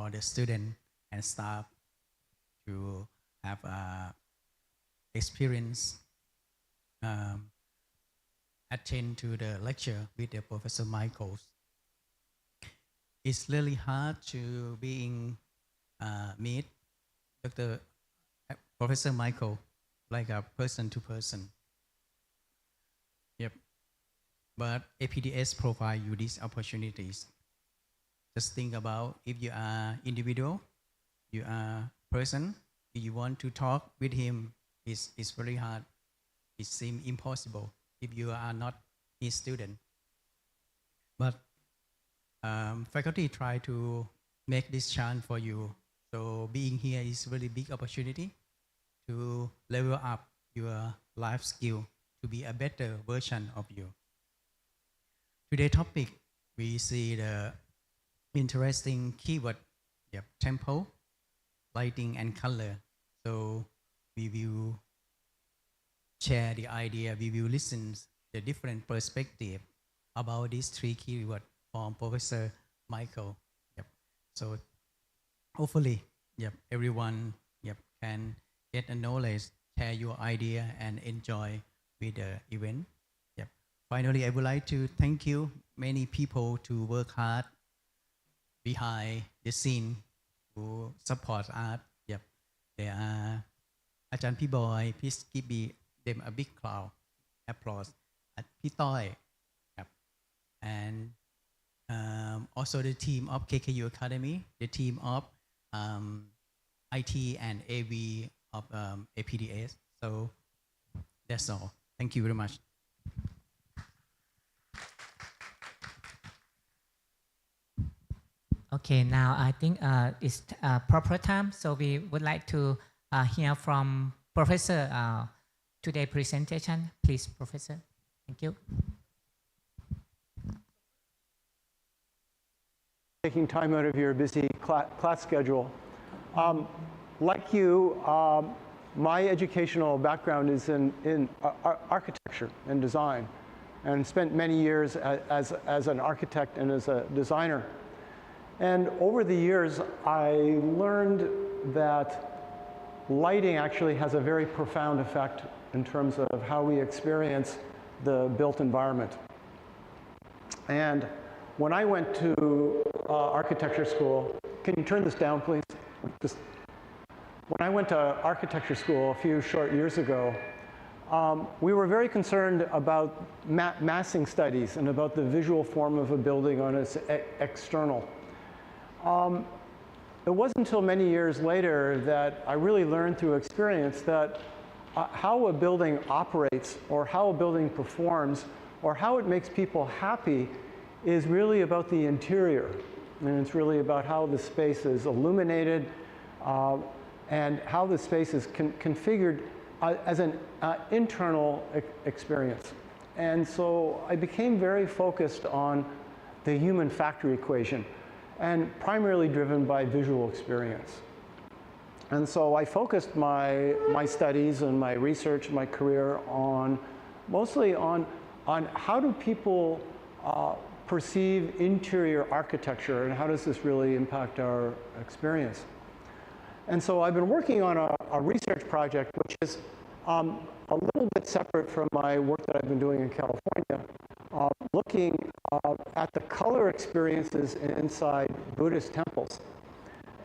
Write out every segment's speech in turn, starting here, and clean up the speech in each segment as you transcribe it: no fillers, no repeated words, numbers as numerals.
for the student and staff to have experience attend to the lecture with the Professor Michael. It's really hard to meet Professor Michael like a person to person. Yep. But APDS provide you these opportunities. Just think about if you are individual, you are person, if you want to talk with him, it's very hard. It seems impossible if you are not his student. But faculty try to make this chance for you. So being here is really big opportunity to level up your life skill to be a better version of you. Today's topic, we see the interesting keyword, temple, lighting and color. So we will share the idea, we will listen the different perspective about these three keywords from Professor Michael. So hopefully, everyone can get a knowledge, share your idea and enjoy with the event. Finally, I would like to thank you, many people to work hard behind the scene who support art. They are Ajahn Piboy, please give them a big applause. Pitoy, and also the team of KKU Academy, the team of IT and AV of APDS. So that's all. Thank you very much. Okay, now I think it's proper time, so we would like to hear from Professor today's presentation. Please, Professor. Thank you. Taking time out of your busy class schedule. Like you, my educational background is in architecture and design, and spent many years as an architect and as a designer. And over the years, I learned that lighting actually has a very profound effect in terms of how we experience the built environment. And when I went to architecture school, can you turn this down, please? When I went to architecture school a few short years ago, we were very concerned about massing studies and about the visual form of a building on its external. It wasn't until many years later that I really learned through experience that how a building operates or how a building performs or how it makes people happy is really about the interior. And it's really about how the space is illuminated and how the space is configured as an internal experience. And so I became very focused on the human factor equation, and primarily driven by visual experience. And so I focused my studies and my research, my career mostly on how do people perceive interior architecture and how does this really impact our experience. And so I've been working on a research project which is a little bit separate from my work that I've been doing in California, looking at the color experiences inside Buddhist temples.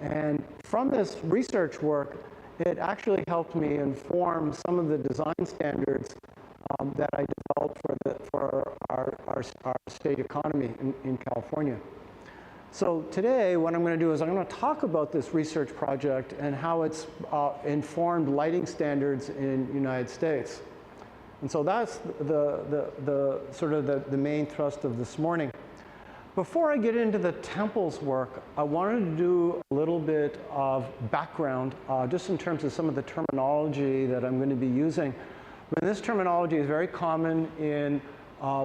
And from this research work, it actually helped me inform some of the design standards that I developed for our state economy in California. So today, what I'm going to do is I'm going to talk about this research project and how it's informed lighting standards in the United States. And so that's the sort of the main thrust of this morning. Before I get into the temples work, I wanted to do a little bit of background, just in terms of some of the terminology that I'm going to be using. But this terminology is very common in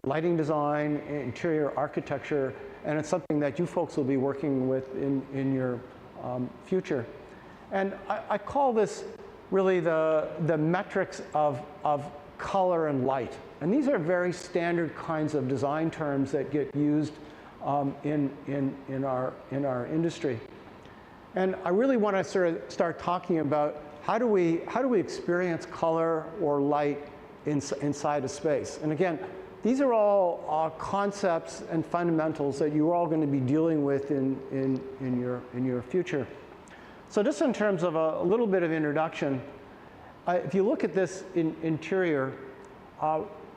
lighting design, interior architecture, and it's something that you folks will be working with in your future. And I call this really the metrics of color and light. And these are very standard kinds of design terms that get used in our industry. And I really want to sort of start talking about how do we experience color or light inside a space. And again, these are all concepts and fundamentals that you're all going to be dealing with in your future. So just in terms of a little bit of introduction, if you look at this interior,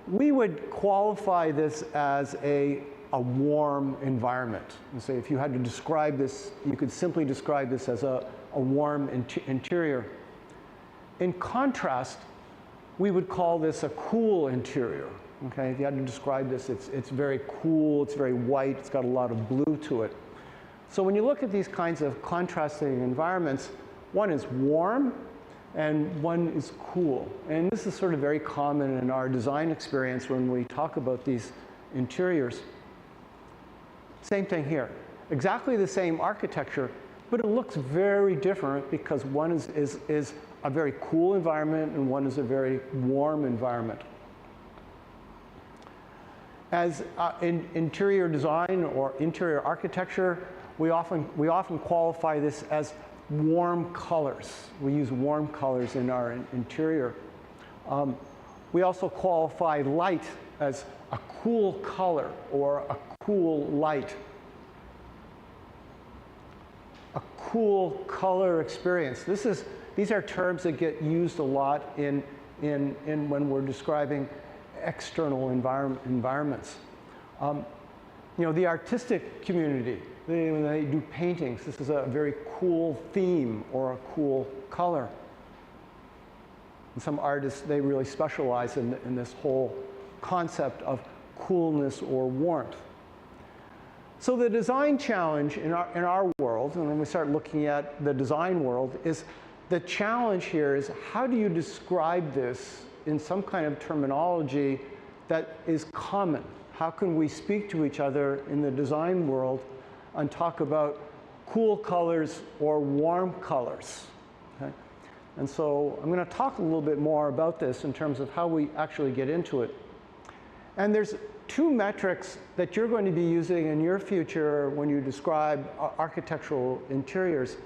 we would qualify this as a warm environment. And so if you had to describe this, you could simply describe this as a warm interior. In contrast, we would call this a cool interior. Okay, if you had to describe this, it's very cool, it's very white, it's got a lot of blue to it. So when you look at these kinds of contrasting environments, one is warm and one is cool. And this is sort of very common in our design experience when we talk about these interiors. Same thing here. Exactly the same architecture, but it looks very different because one is a very cool environment and one is a very warm environment. As in interior design or interior architecture, we often qualify this as warm colors. We use warm colors in our interior. We also qualify light as a cool color or a cool light. A cool color experience. These are terms that get used a lot in when we're describing external environments. You know, the artistic community, when they do paintings, this is a very cool theme or a cool color. And some artists, they really specialize in this whole concept of coolness or warmth. So the design challenge in our world, and when we start looking at the design world, is the challenge here is how do you describe this in some kind of terminology that is common? How can we speak to each other in the design world and talk about cool colors or warm colors? Okay? And so I'm going to talk a little bit more about this in terms of how we actually get into it. And there's two metrics that you're going to be using in your future when you describe architectural interiors.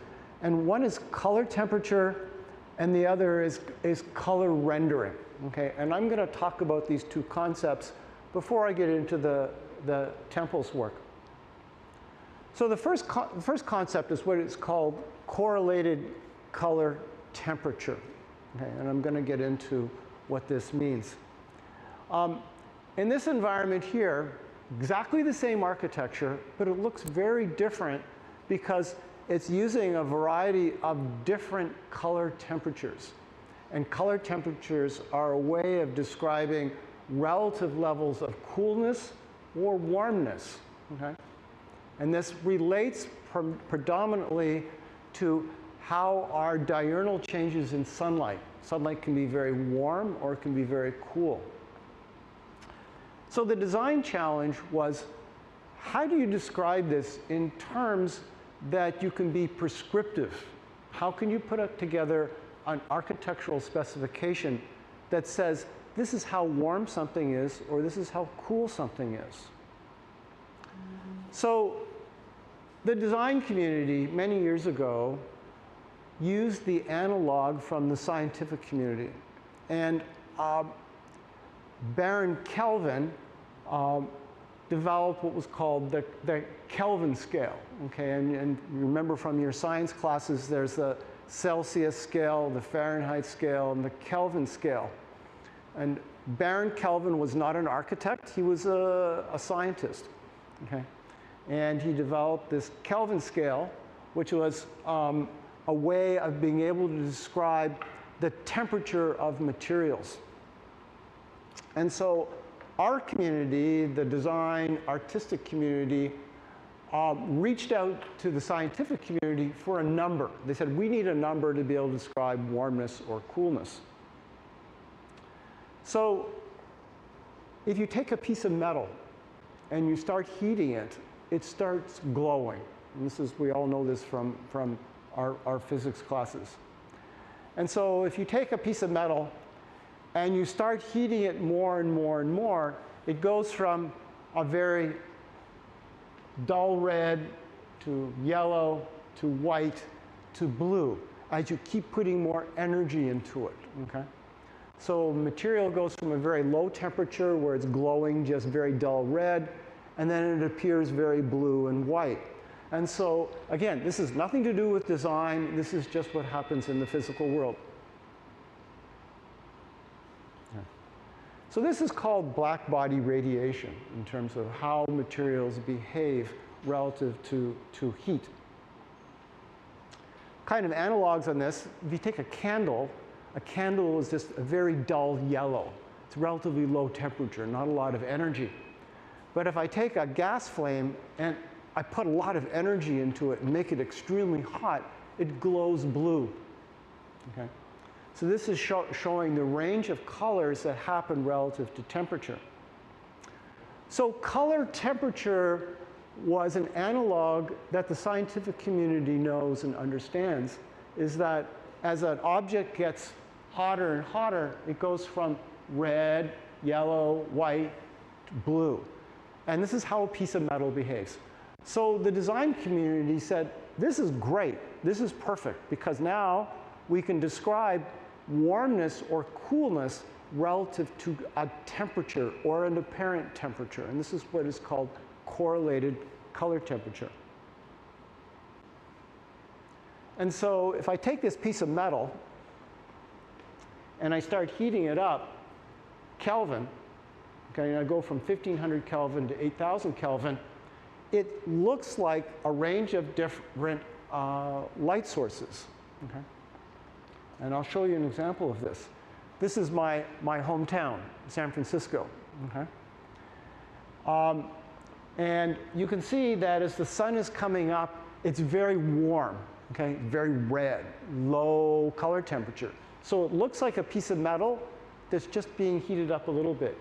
And one is color temperature, and the other is color rendering. Okay? And I'm going to talk about these two concepts before I get into the temples work. So the first concept is what is called correlated color temperature. Okay? And I'm going to get into what this means. In this environment here, exactly the same architecture, but it looks very different because it's using a variety of different color temperatures. And color temperatures are a way of describing relative levels of coolness or warmness. Okay? And this relates predominantly to how our diurnal changes in sunlight. Sunlight can be very warm or it can be very cool. So the design challenge was, how do you describe this in terms that you can be prescriptive? How can you put together an architectural specification that says, this is how warm something is, or this is how cool something is? So the design community, many years ago, used the analog from the scientific community. And Baron Kelvin developed what was called the Kelvin scale. Okay? And you remember from your science classes, there's the Celsius scale, the Fahrenheit scale, and the Kelvin scale. And Baron Kelvin was not an architect, he was a scientist. Okay? And he developed this Kelvin scale, which was a way of being able to describe the temperature of materials. And so our community, the design artistic community, reached out to the scientific community for a number. They said, we need a number to be able to describe warmness or coolness. So if you take a piece of metal and you start heating it, it starts glowing. And this is, we all know this from our physics classes. And so if you take a piece of metal and you start heating it more and more and more, it goes from a very dull red to yellow to white to blue as you keep putting more energy into it, okay? So material goes from a very low temperature where it's glowing just very dull red, and then it appears very blue and white. And so, again, this has nothing to do with design. This is just what happens in the physical world. Okay. So this is called black body radiation in terms of how materials behave relative to heat. Kind of analogs on this, if you take a candle is just a very dull yellow. It's relatively low temperature, not a lot of energy. But if I take a gas flame and I put a lot of energy into it and make it extremely hot, it glows blue. Okay? So this is showing the range of colors that happen relative to temperature. So color temperature was an analog that the scientific community knows and understands, is that as an object gets hotter and hotter, it goes from red, yellow, white, to blue. And this is how a piece of metal behaves. So the design community said, this is great, this is perfect, because now we can describe warmness or coolness relative to a temperature or an apparent temperature. And this is what is called correlated color temperature. And so if I take this piece of metal and I start heating it up, Kelvin, okay, and I go from 1500 Kelvin to 8000 Kelvin, it looks like a range of different light sources. Okay? And I'll show you an example of this. This is my hometown, San Francisco. Okay? And you can see that as the sun is coming up, it's very warm, okay? Very red, low color temperature. So it looks like a piece of metal that's just being heated up a little bit.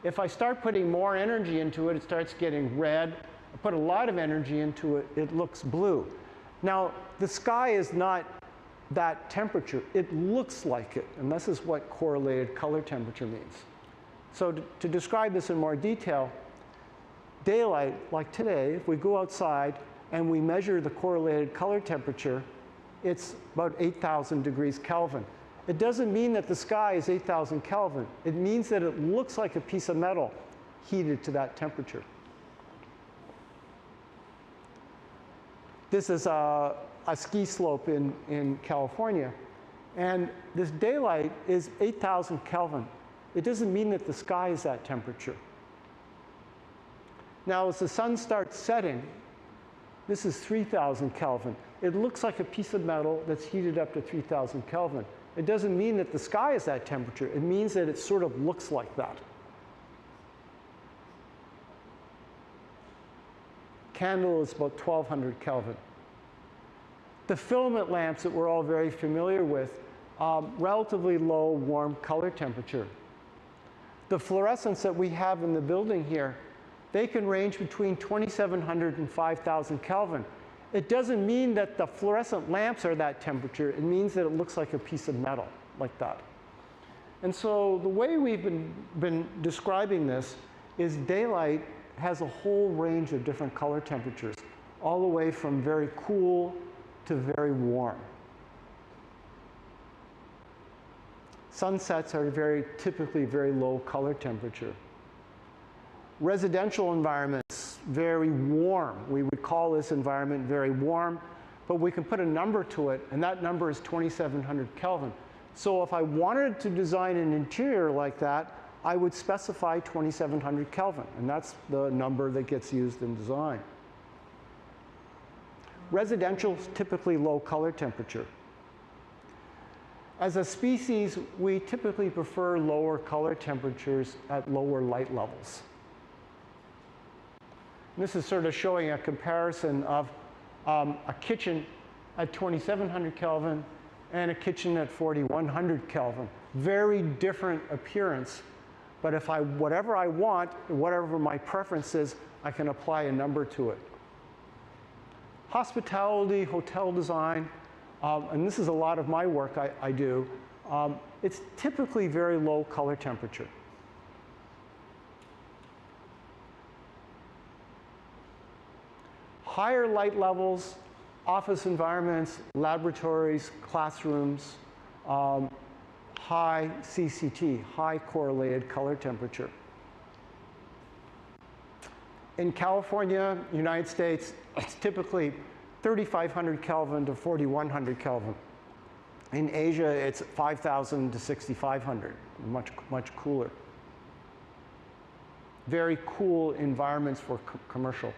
If I start putting more energy into it, it starts getting red. I put a lot of energy into it, it looks blue. Now, the sky is not that temperature. It looks like it, and this is what correlated color temperature means. So to describe this in more detail, daylight, like today, if we go outside and we measure the correlated color temperature, it's about 8,000 degrees Kelvin. It doesn't mean that the sky is 8,000 Kelvin. It means that it looks like a piece of metal heated to that temperature. This is a ski slope in California. And this daylight is 8,000 Kelvin. It doesn't mean that the sky is that temperature. Now, as the sun starts setting, this is 3,000 Kelvin. It looks like a piece of metal that's heated up to 3,000 Kelvin. It doesn't mean that the sky is that temperature. It means that it sort of looks like that. Candle is about 1,200 Kelvin. The filament lamps that we're all very familiar with, relatively low warm color temperature. The fluorescents that we have in the building here, they can range between 2,700 and 5,000 Kelvin. It doesn't mean that the fluorescent lamps are that temperature. It means that it looks like a piece of metal, like that. And so the way we've been describing this is daylight has a whole range of different color temperatures, all the way from very cool to very warm. Sunsets are typically very low color temperature. Residential environments, very warm. We would call this environment very warm, but we can put a number to it, and that number is 2,700 Kelvin. So if I wanted to design an interior like that, I would specify 2,700 Kelvin, and that's the number that gets used in design. Residential is typically low color temperature. As a species, we typically prefer lower color temperatures at lower light levels. This is sort of showing a comparison of a kitchen at 2,700 Kelvin and a kitchen at 4,100 Kelvin. Very different appearance, but if whatever I want, whatever my preference is, I can apply a number to it. Hospitality, hotel design, and this is a lot of my work I do, it's typically very low color temperature. Higher light levels, office environments, laboratories, classrooms, high CCT, high correlated color temperature. In California, United States, it's typically 3,500 Kelvin to 4,100 Kelvin. In Asia, it's 5,000 to 6,500, much cooler. Very cool environments for commercial.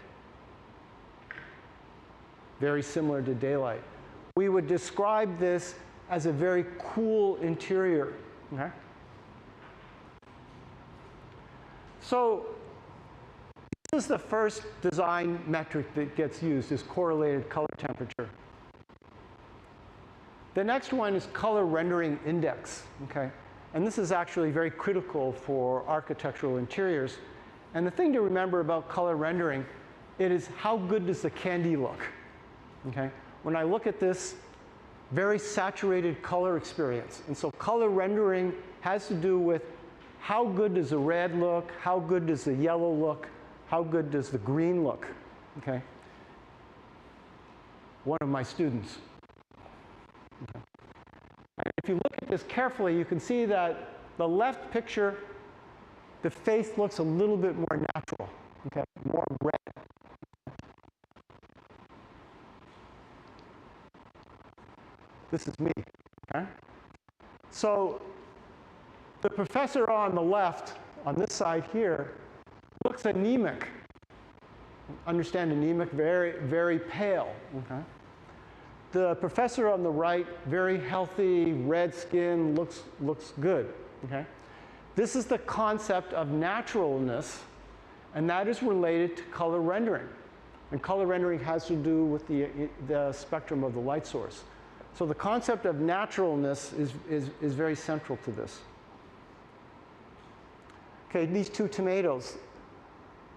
Very similar to daylight. We would describe this as a very cool interior. Okay? So this is the first design metric that gets used, is correlated color temperature. The next one is color rendering index. Okay? And this is actually very critical for architectural interiors. And the thing to remember about color rendering, it is how good does the candy look? Okay? When I look at this, very saturated color experience. And so color rendering has to do with how good does the red look, how good does the yellow look, how good does the green look. Okay? One of my students. Okay. And if you look at this carefully, you can see that the left picture, the face looks a little bit more natural, okay? More red. This is me, okay? So the professor on the left, on this side here, looks anemic. Understand anemic, very, very pale, okay? The professor on the right, very healthy, red skin, looks good, okay? This is the concept of naturalness, and that is related to color rendering. And color rendering has to do with the spectrum of the light source. So the concept of naturalness is very central to this. Okay, these two tomatoes.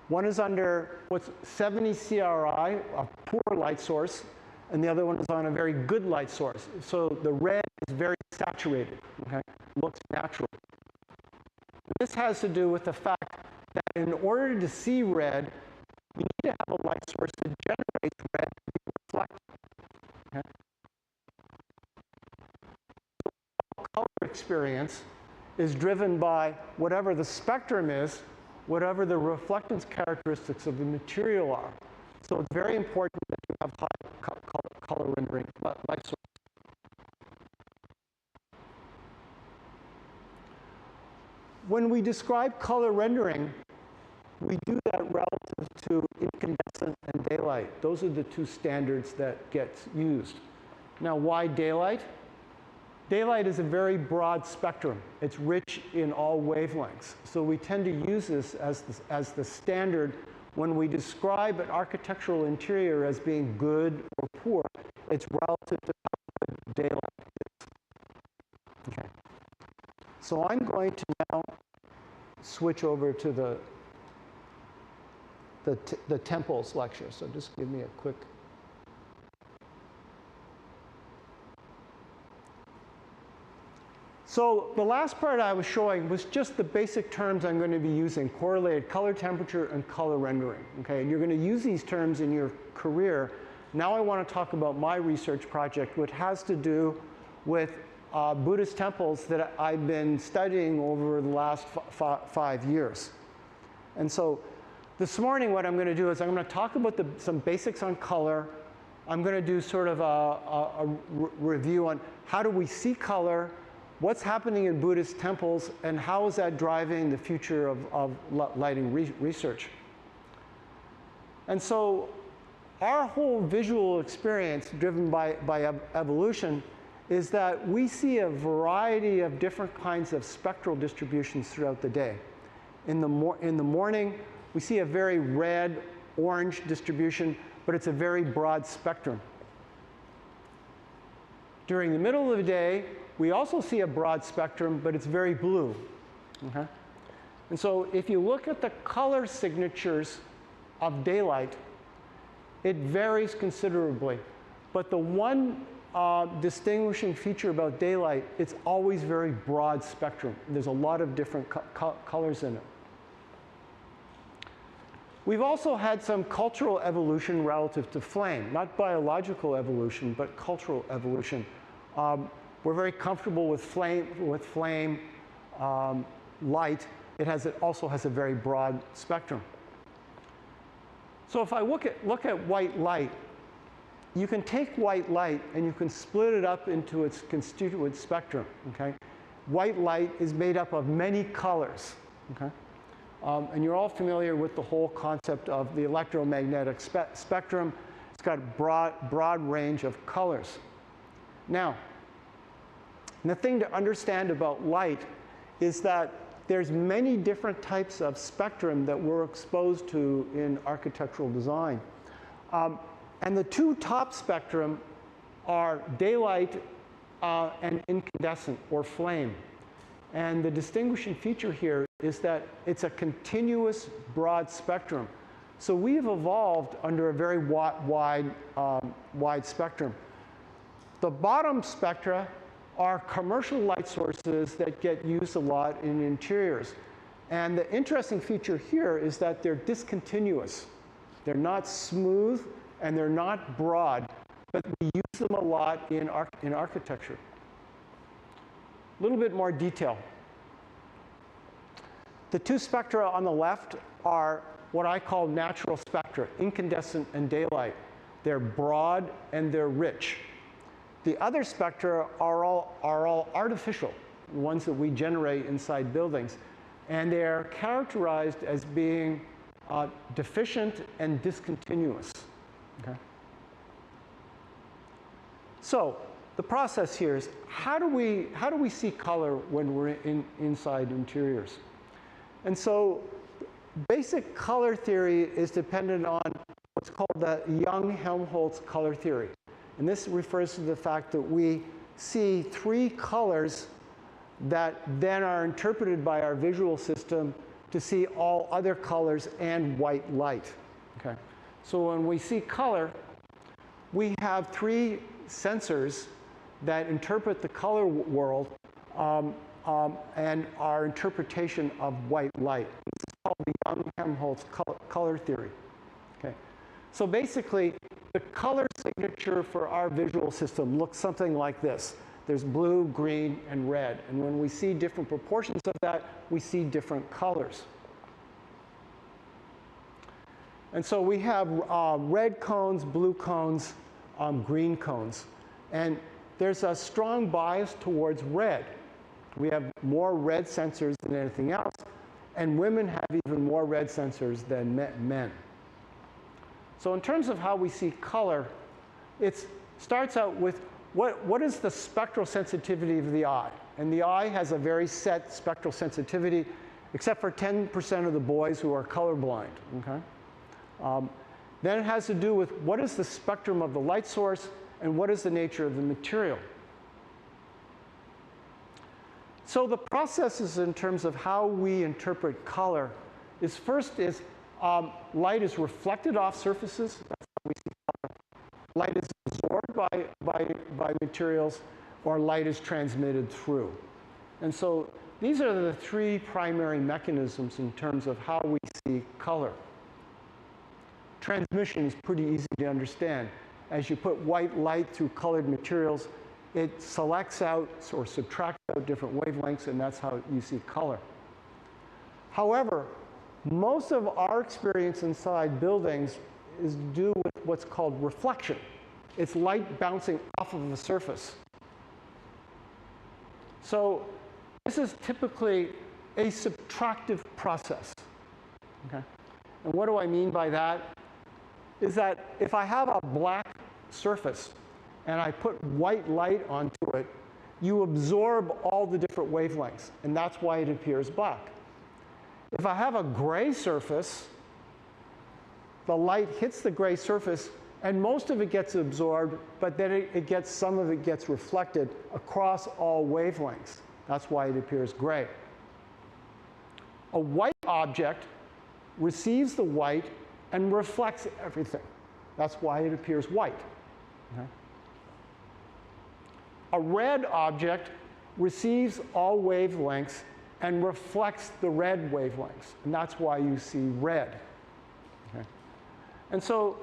One is under what's 70 CRI, a poor light source, and the other one is on a very good light source. So the red is very saturated, okay? Looks natural. This has to do with the fact that in order to see red, you need to have a light source that generates red to be reflected. Okay? So color experience is driven by whatever the spectrum is, whatever the reflectance characteristics of the material are. So it's very important that you have high color rendering light source. When we describe color rendering, we do that relative to incandescent and daylight. Those are the two standards that get used. Now, why daylight? Daylight is a very broad spectrum. It's rich in all wavelengths. So we tend to use this as the standard when we describe an architectural interior as being good or poor. It's relative to how good daylight is. Okay. So I'm going to now switch over to the temples lecture. So just give me a quick. So the last part I was showing was just the basic terms I'm going to be using: correlated color temperature and color rendering. Okay, and you're going to use these terms in your career. Now I want to talk about my research project, which has to do with Buddhist temples that I've been studying over the last 5 years. And so this morning what I'm going to do is I'm going to talk about some basics on color. I'm going to do sort of a review on how do we see color, what's happening in Buddhist temples, and how is that driving the future of lighting research. And so our whole visual experience driven by evolution is that we see a variety of different kinds of spectral distributions throughout the day. In the morning, we see a very red, orange distribution, but it's a very broad spectrum. During the middle of the day, we also see a broad spectrum, but it's very blue. Okay? And so if you look at the color signatures of daylight, it varies considerably. But the one distinguishing feature about daylight, it's always very broad spectrum. There's a lot of different colors in it. We've also had some cultural evolution relative to flame, not biological evolution, but cultural evolution. We're very comfortable with flame light. It also has a very broad spectrum. So if I look at white light, you can take white light and you can split it up into its constituent spectrum. Okay? White light is made up of many colors. Okay? And you're all familiar with the whole concept of the electromagnetic spectrum. It's got a broad range of colors. Now, the thing to understand about light is that there's many different types of spectrum that we're exposed to in architectural design. And the two top spectrum are daylight and incandescent, or flame. And the distinguishing feature here is that it's a continuous broad spectrum. So we've evolved under a very wide spectrum. The bottom spectra are commercial light sources that get used a lot in interiors. And the interesting feature here is that they're discontinuous. They're not smooth and they're not broad, but we use them a lot in architecture. A little bit more detail. The two spectra on the left are what I call natural spectra, incandescent and daylight. They're broad and they're rich. The other spectra are all artificial, the ones that we generate inside buildings. And they're characterized as being deficient and discontinuous. Okay? So the process here is, how do we see color when we're inside interiors? And so basic color theory is dependent on what's called the Young-Helmholtz color theory. And this refers to the fact that we see three colors that then are interpreted by our visual system to see all other colors and white light. Okay? So when we see color, we have three sensors that interpret the color world and our interpretation of white light. This is called the Young-Helmholtz color theory. Okay? So basically, the color signature for our visual system looks something like this. There's blue, green, and red. And when we see different proportions of that, we see different colors. And so we have red cones, blue cones, green cones. And there's a strong bias towards red. We have more red sensors than anything else. And women have even more red sensors than men. So in terms of how we see color, it starts out with what is the spectral sensitivity of the eye? And the eye has a very set spectral sensitivity, except for 10% of the boys who are colorblind. Okay? Then it has to do with what is the spectrum of the light source and what is the nature of the material. So the processes in terms of how we interpret color is first light is reflected off surfaces. That's how we see color. Light is absorbed by materials, or light is transmitted through. And so these are the three primary mechanisms in terms of how we see color. Transmission is pretty easy to understand. As you put white light through colored materials, it selects out or subtracts out different wavelengths, and that's how you see color. However, most of our experience inside buildings is due with what's called reflection. It's light bouncing off of the surface. So this is typically a subtractive process. Okay? And what do I mean by that? Is that if I have a black surface and I put white light onto it, you absorb all the different wavelengths, and that's why it appears black. If I have a gray surface, the light hits the gray surface, and most of it gets absorbed, but then some of it gets reflected across all wavelengths. That's why it appears gray. A white object receives the white and reflects everything. That's why it appears white. Okay? A red object receives all wavelengths and reflects the red wavelengths, and that's why you see red. And so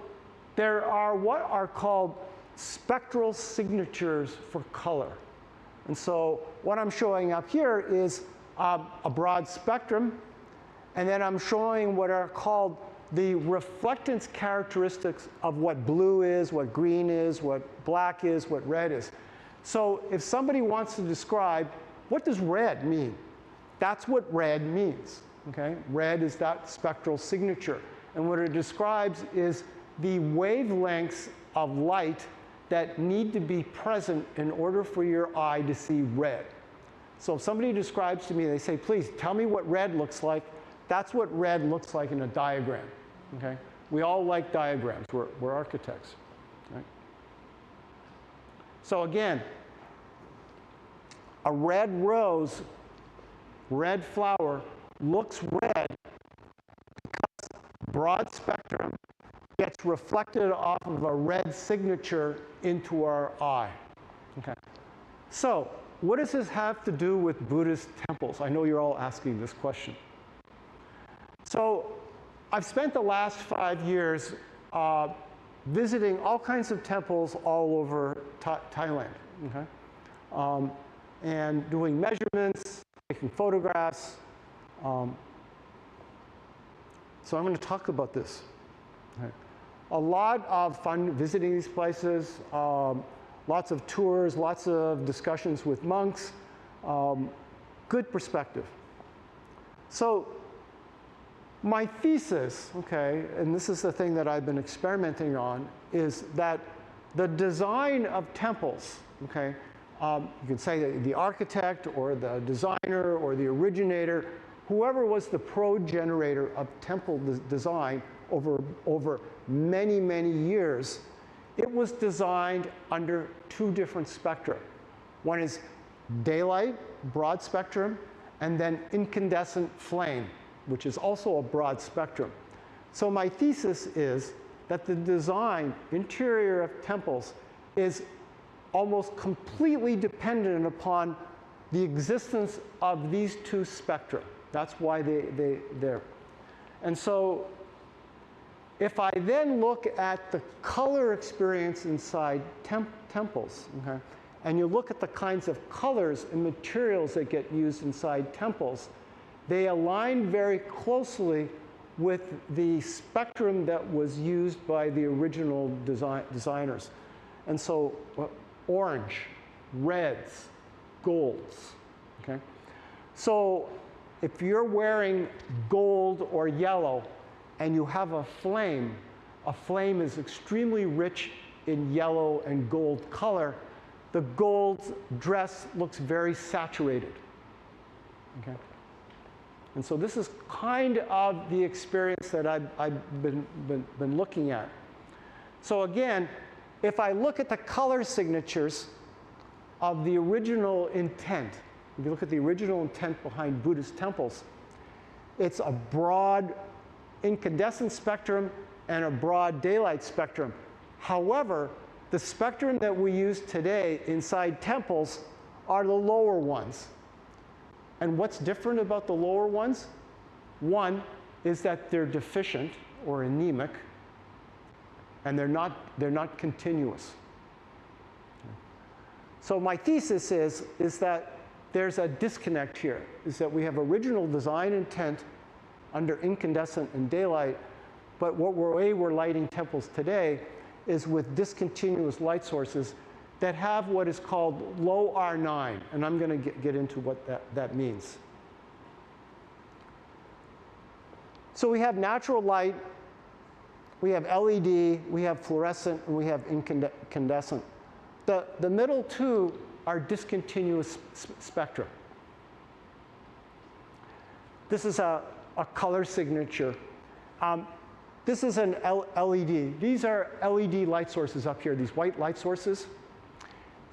there are what are called spectral signatures for color. And so what I'm showing up here is a broad spectrum, and then I'm showing what are called the reflectance characteristics of what blue is, what green is, what black is, what red is. So if somebody wants to describe what does red mean, that's what red means. Okay? Red is that spectral signature. And what it describes is the wavelengths of light that need to be present in order for your eye to see red. So if somebody describes to me, they say, please tell me what red looks like, that's what red looks like in a diagram. Okay? We all like diagrams. We're architects. Right? So again, a red rose, red flower, looks red because broad spectrum gets reflected off of a red signature into our eye. Okay. So what does this have to do with Buddhist temples? I know you're all asking this question. So I've spent the last 5 years visiting all kinds of temples all over Thailand. Okay? And doing measurements, taking photographs. So I'm going to talk about this. Okay. A lot of fun visiting these places, lots of tours, lots of discussions with monks, good perspective. So my thesis, okay, and this is the thing that I've been experimenting on, is that the design of temples, okay, you can say that the architect or the designer or the originator, whoever was the progenitor of temple design over many, many years, it was designed under 2 different spectra. One is daylight, broad spectrum, and then incandescent flame, which is also a broad spectrum. So my thesis is that the design, interior of temples, is almost completely dependent upon the existence of these 2 spectra. That's why they're. And so if I then look at the color experience inside temples, okay, and you look at the kinds of colors and materials that get used inside temples, they align very closely with the spectrum that was used by the original designers. And so orange, reds, golds. Okay? So if you're wearing gold or yellow and you have a flame is extremely rich in yellow and gold color. The gold dress looks very saturated. Okay? And so this is kind of the experience that I've been looking at. So again, if I look at the color signatures of the original intent, if you look at the original intent behind Buddhist temples, it's a broad incandescent spectrum and a broad daylight spectrum. However, the spectrum that we use today inside temples are the lower ones. And what's different about the lower ones? One is that they're deficient or anemic, and they're not continuous. So my thesis is that there's a disconnect here, is that we have original design intent under incandescent and daylight, but way we're lighting temples today is with discontinuous light sources that have what is called low R9, and I'm going to get into what that means. So we have natural light, we have LED, we have fluorescent, and we have incandescent. The middle 2 are discontinuous spectra. This is a color signature. This is an LED. These are LED light sources up here, these white light sources.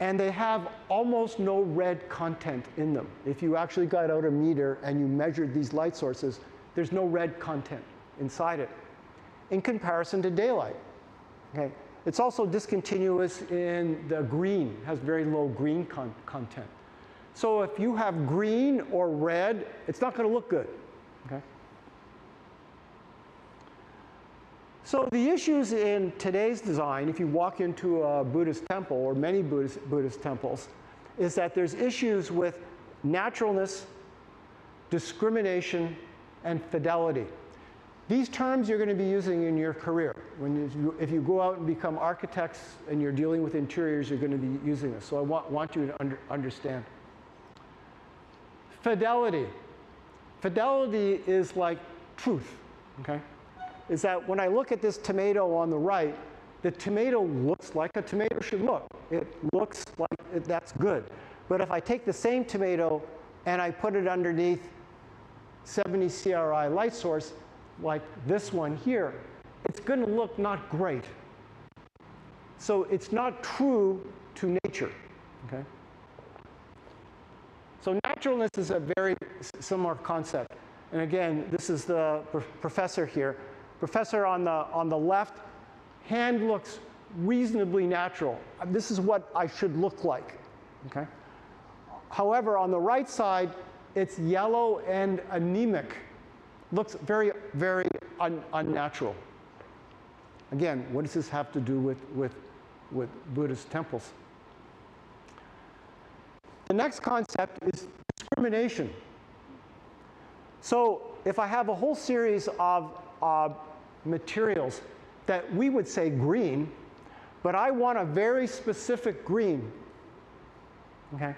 And they have almost no red content in them. If you actually got out a meter and you measured these light sources, there's no red content inside it in comparison to daylight. Okay? It's also discontinuous in the green, has very low green content. So if you have green or red, it's not going to look good. Okay? So the issues in today's design, if you walk into a Buddhist temple or many Buddhist temples, is that there's issues with naturalness, discrimination, and fidelity. These terms you're going to be using in your career. If you go out and become architects and you're dealing with interiors, you're going to be using this. So I want you to understand. Fidelity. Fidelity is like truth, okay? Is that when I look at this tomato on the right, the tomato looks like a tomato should look. It looks like that's good. But if I take the same tomato and I put it underneath 70 CRI light source, like this one here, it's going to look not great. So it's not true to nature, okay? So naturalness is a very similar concept. And again, this is the professor here. Professor on the left, hand looks reasonably natural. This is what I should look like, okay? However, on the right side, it's yellow and anemic. Looks very, very unnatural. Again, what does this have to do with Buddhist temples? The next concept is discrimination. So if I have a whole series of materials that we would say green, but I want a very specific green, okay?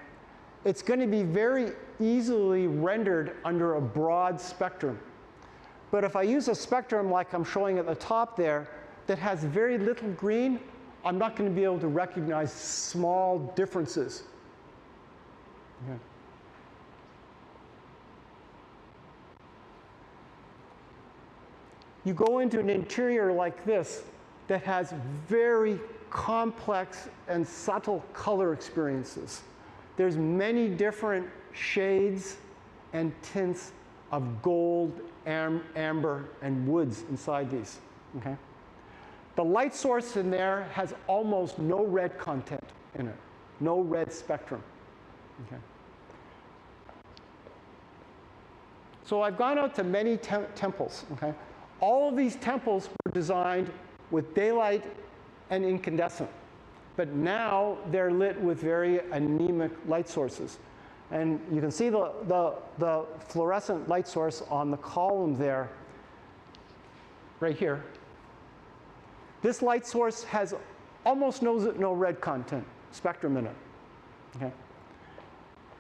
It's going to be very easily rendered under a broad spectrum. But if I use a spectrum like I'm showing at the top there that has very little green, I'm not going to be able to recognize small differences. Okay. You go into an interior like this that has very complex and subtle color experiences. There's many different shades and tints of gold, amber, and woods inside these, okay? The light source in there has almost no red content in it, no red spectrum, okay? So I've gone out to many temples, okay? All of these temples were designed with daylight and incandescent. But now they're lit with very anemic light sources. And you can see the fluorescent light source on the column there, right here. This light source has almost no red content spectrum in it, okay?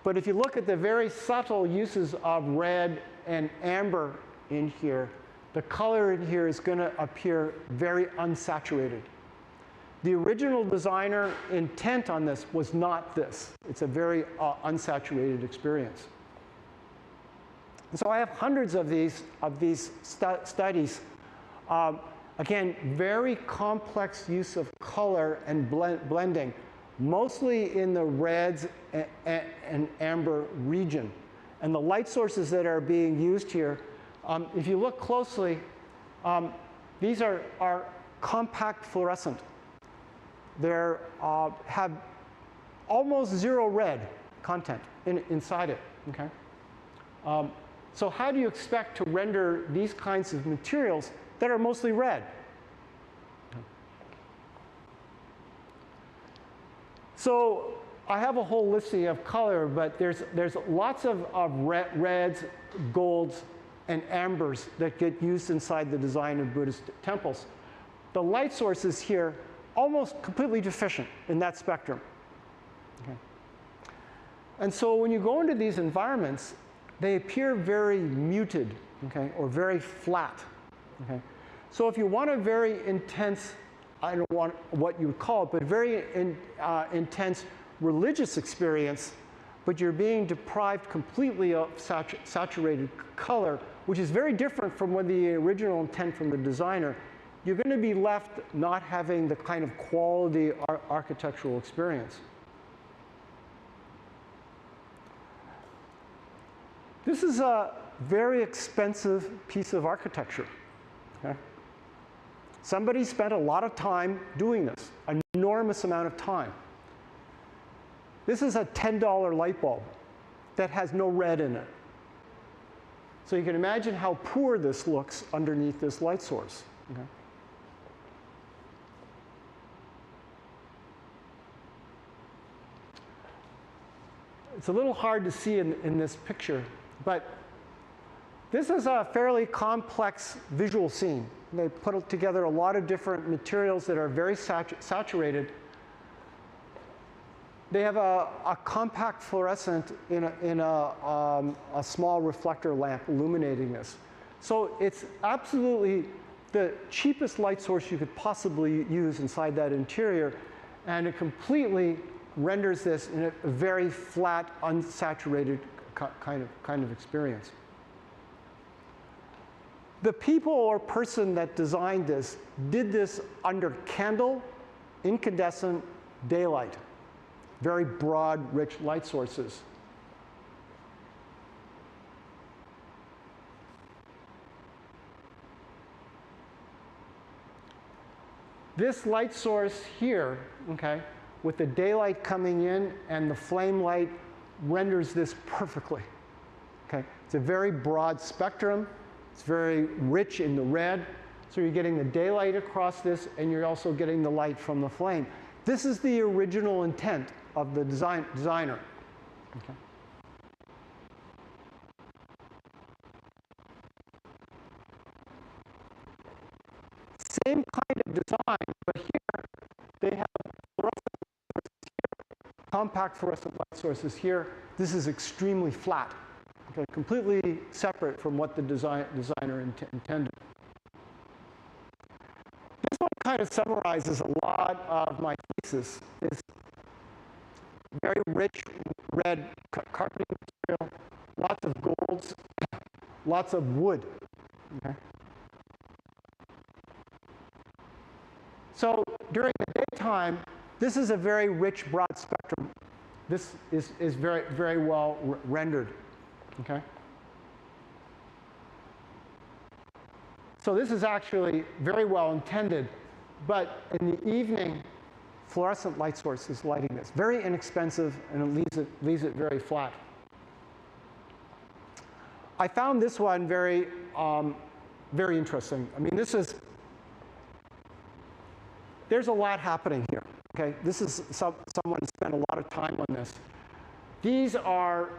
But if you look at the very subtle uses of red and amber in here, the color in here is going to appear very unsaturated. The original designer intent on this was not this. It's a very unsaturated experience. And so I have hundreds of these studies. Again, very complex use of color and blending, mostly in the reds and amber region. And the light sources that are being used here, if you look closely, these are compact fluorescent. They have almost zero red content inside it, okay? So how do you expect to render these kinds of materials that are mostly red? So I have a whole listing of color, but there's lots of reds, golds, and ambers that get used inside the design of Buddhist temples. The light sources here almost completely deficient in that spectrum. Okay. And so when you go into these environments, they appear very muted, okay, or very flat. Okay. So if you want a very intense, I don't want what you would call it, but very intense religious experience, but you're being deprived completely of saturated color, which is very different from what the original intent from the designer, you're going to be left not having the kind of quality architectural experience. This is a very expensive piece of architecture. Okay? Somebody spent a lot of time doing this, an enormous amount of time. This is a $10 light bulb that has no red in it. So you can imagine how poor this looks underneath this light source. Okay? It's a little hard to see in this picture, but this is a fairly complex visual scene. They put together a lot of different materials that are very saturated. They have a compact fluorescent in a small reflector lamp illuminating this. So it's absolutely the cheapest light source you could possibly use inside that interior, and it completely renders this in a very flat, unsaturated kind of experience. The people or person that designed this did this under candle, incandescent, daylight. Very broad, rich light sources. This light source here, okay, with the daylight coming in and the flame light renders this perfectly. Okay? It's a very broad spectrum. It's very rich in the red. So you're getting the daylight across this, and you're also getting the light from the flame. This is the original intent of the designer. Okay? Same kind of design, but here they have fluorescent sources here, compact fluorescent light sources here. This is extremely flat, okay, completely separate from what the designer intended. This one kind of summarizes a lot of my thesis. It's very rich red carpeting material, lots of golds, lots of wood. Okay? So during the daytime, this is a very rich, broad spectrum. This is very, very well rendered. Okay? So this is actually very well intended, but in the evening, fluorescent light source is lighting this. Very inexpensive, and it leaves it very flat. I found this one very, very interesting. I mean, there's a lot happening here. Okay, this is someone spent a lot of time on this. These are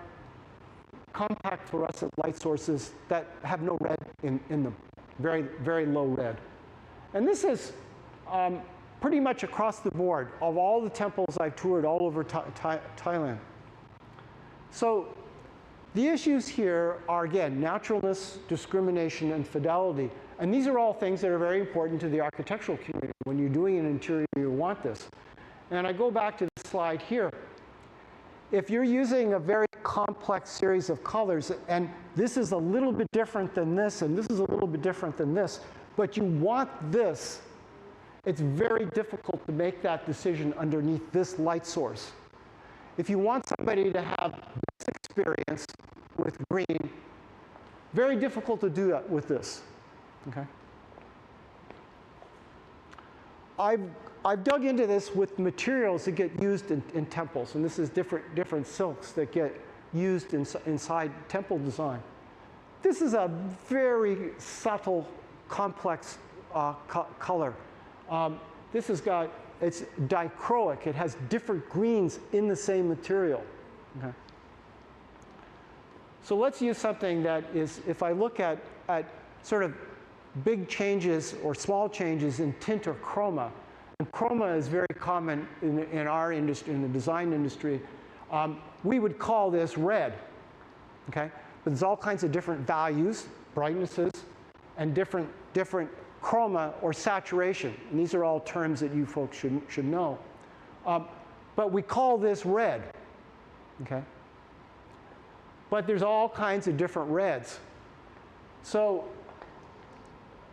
compact fluorescent light sources that have no red in them. Very, very low red. And this is pretty much across the board of all the temples I've toured all over Thailand. So the issues here are, again, naturalness, discrimination, and fidelity. And these are all things that are very important to the architectural community. When you're doing an interior, you want this. And I go back to the slide here. If you're using a very complex series of colors, and this is a little bit different than this, and this is a little bit different than this, but you want this, it's very difficult to make that decision underneath this light source. If you want somebody to have this experience with green, very difficult to do that with this. Okay? I've dug into this with materials that get used in temples, and this is different silks that get used inside temple design. This is a very subtle, complex color. This has got, it's dichroic. It has different greens in the same material. Okay. So let's use something that is, if I look at sort of big changes or small changes in tint or chroma, and chroma is very common in our industry, in the design industry, we would call this red. Okay? But there's all kinds of different values, brightnesses, and different chroma or saturation. And these are all terms that you folks should know. But we call this red. Okay? But there's all kinds of different reds. So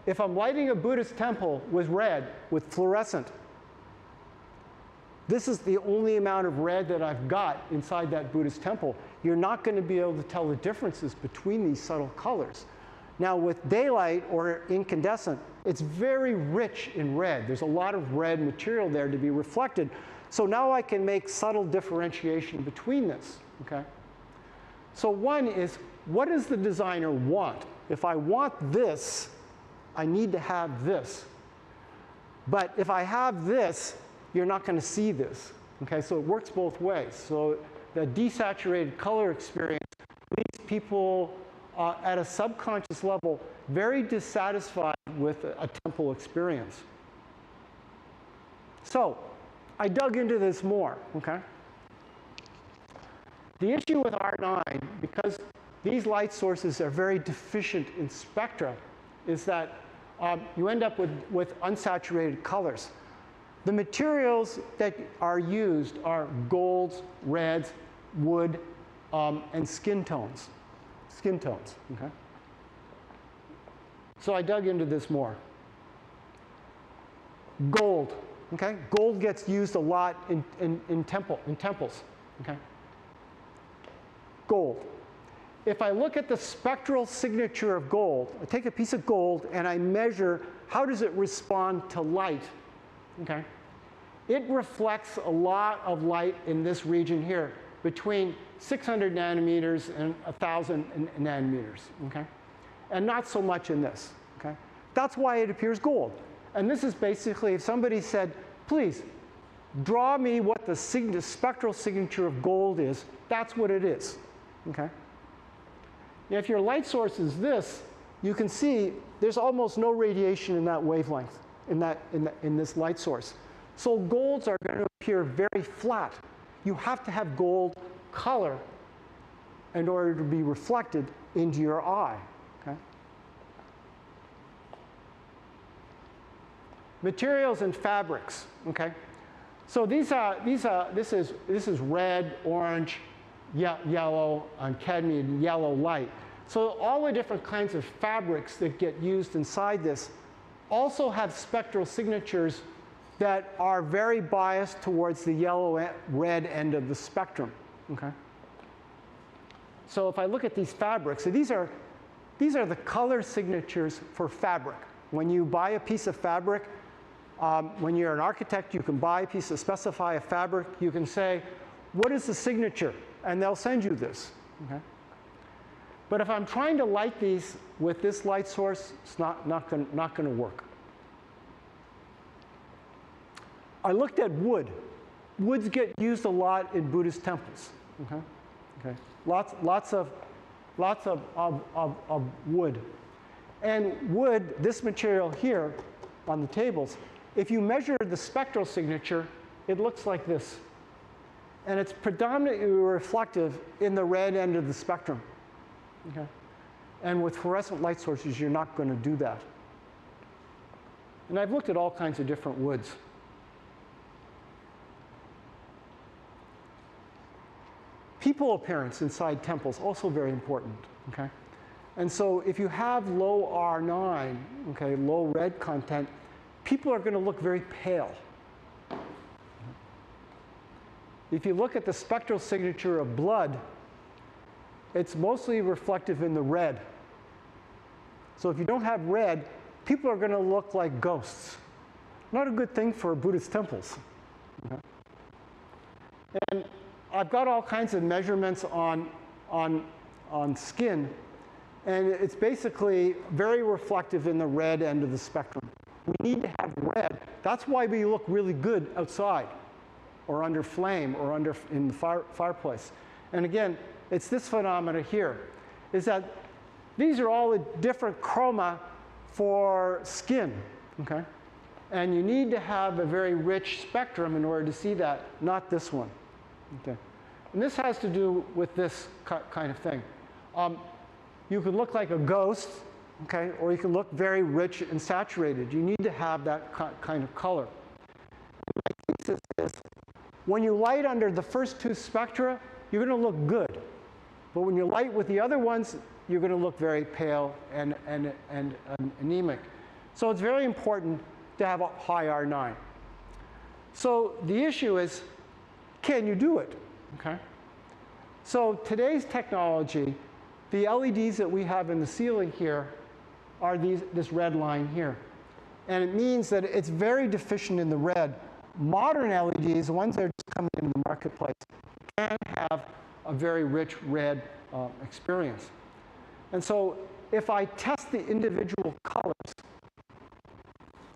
if I'm lighting a Buddhist temple with red, with fluorescent, this is the only amount of red that I've got inside that Buddhist temple. You're not going to be able to tell the differences between these subtle colors. Now with daylight or incandescent, it's very rich in red. There's a lot of red material there to be reflected. So now I can make subtle differentiation between this. Okay? So one is, what does the designer want? If I want this, I need to have this. But if I have this, you're not going to see this. Okay, so it works both ways. So the desaturated color experience leaves people at a subconscious level very dissatisfied with a temple experience. So I dug into this more, okay? The issue with R9, because these light sources are very deficient in spectra, is that you end up with unsaturated colors. The materials that are used are golds, reds, wood, and skin tones. Skin tones, okay? So I dug into this more. Gold, okay? Gold gets used a lot in temples, okay? Gold. If I look at the spectral signature of gold, I take a piece of gold and I measure how does it respond to light, okay? It reflects a lot of light in this region here, between 600 nanometers and 1,000 nanometers, okay? And not so much in this, okay? That's why it appears gold. And this is basically, if somebody said, please, draw me what the spectral signature of gold is, that's what it is, okay? If your light source is this, you can see there's almost no radiation in that wavelength, in this light source. So golds are going to appear very flat. You have to have gold color in order to be reflected into your eye, okay? Materials and fabrics, okay? So this is red, orange, yellow, and cadmium yellow light. So all the different kinds of fabrics that get used inside this also have spectral signatures that are very biased towards the yellow-red end of the spectrum, okay? So if I look at these fabrics, so these are the color signatures for fabric. When you buy a piece of fabric, when you're an architect, you can buy a piece of, specify a fabric, you can say, what is the signature? And they'll send you this, okay? But if I'm trying to light these with this light source, it's not going to work. I looked at wood. Woods get used a lot in Buddhist temples, okay? Okay. Lots of wood. And wood, this material here on the tables, if you measure the spectral signature, it looks like this. And it's predominantly reflective in the red end of the spectrum, okay? And with fluorescent light sources, you're not going to do that. And I've looked at all kinds of different woods. People appearance inside temples, also very important, okay? And so if you have low R9, okay, low red content, people are going to look very pale. If you look at the spectral signature of blood, it's mostly reflective in the red. So if you don't have red, people are going to look like ghosts. Not a good thing for Buddhist temples, okay? And I've got all kinds of measurements on skin, and it's basically very reflective in the red end of the spectrum. We need to have red. That's why we look really good outside, or under flame, or in the fireplace. And again, it's this phenomena here, is that these are all the different chroma for skin, okay? And you need to have a very rich spectrum in order to see that, not this one. Okay. And this has to do with this kind of thing. You can look like a ghost, okay, or you can look very rich and saturated. You need to have that kind of color. My thesis is, when you light under the first two spectra, you're going to look good. But when you light with the other ones, you're going to look very pale and anemic. So it's very important to have a high R9. So the issue is, can you do it? Okay. So today's technology, the LEDs that we have in the ceiling here are this red line here. And it means that it's very deficient in the red. Modern LEDs, the ones that are just coming into the marketplace, can have a very rich red experience. And so if I test the individual colors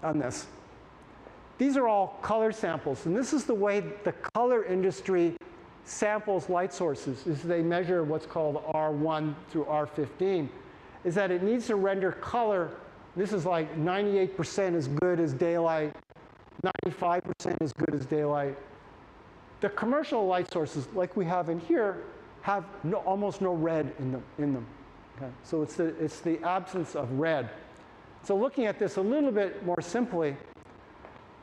on this, these are all color samples. And this is the way the color industry samples light sources is they measure what's called R1 through R15, is that it needs to render color. This is like 98% as good as daylight, 95% as good as daylight. The commercial light sources, like we have in here, have almost no red in them. Okay? So it's the absence of red. So looking at this a little bit more simply,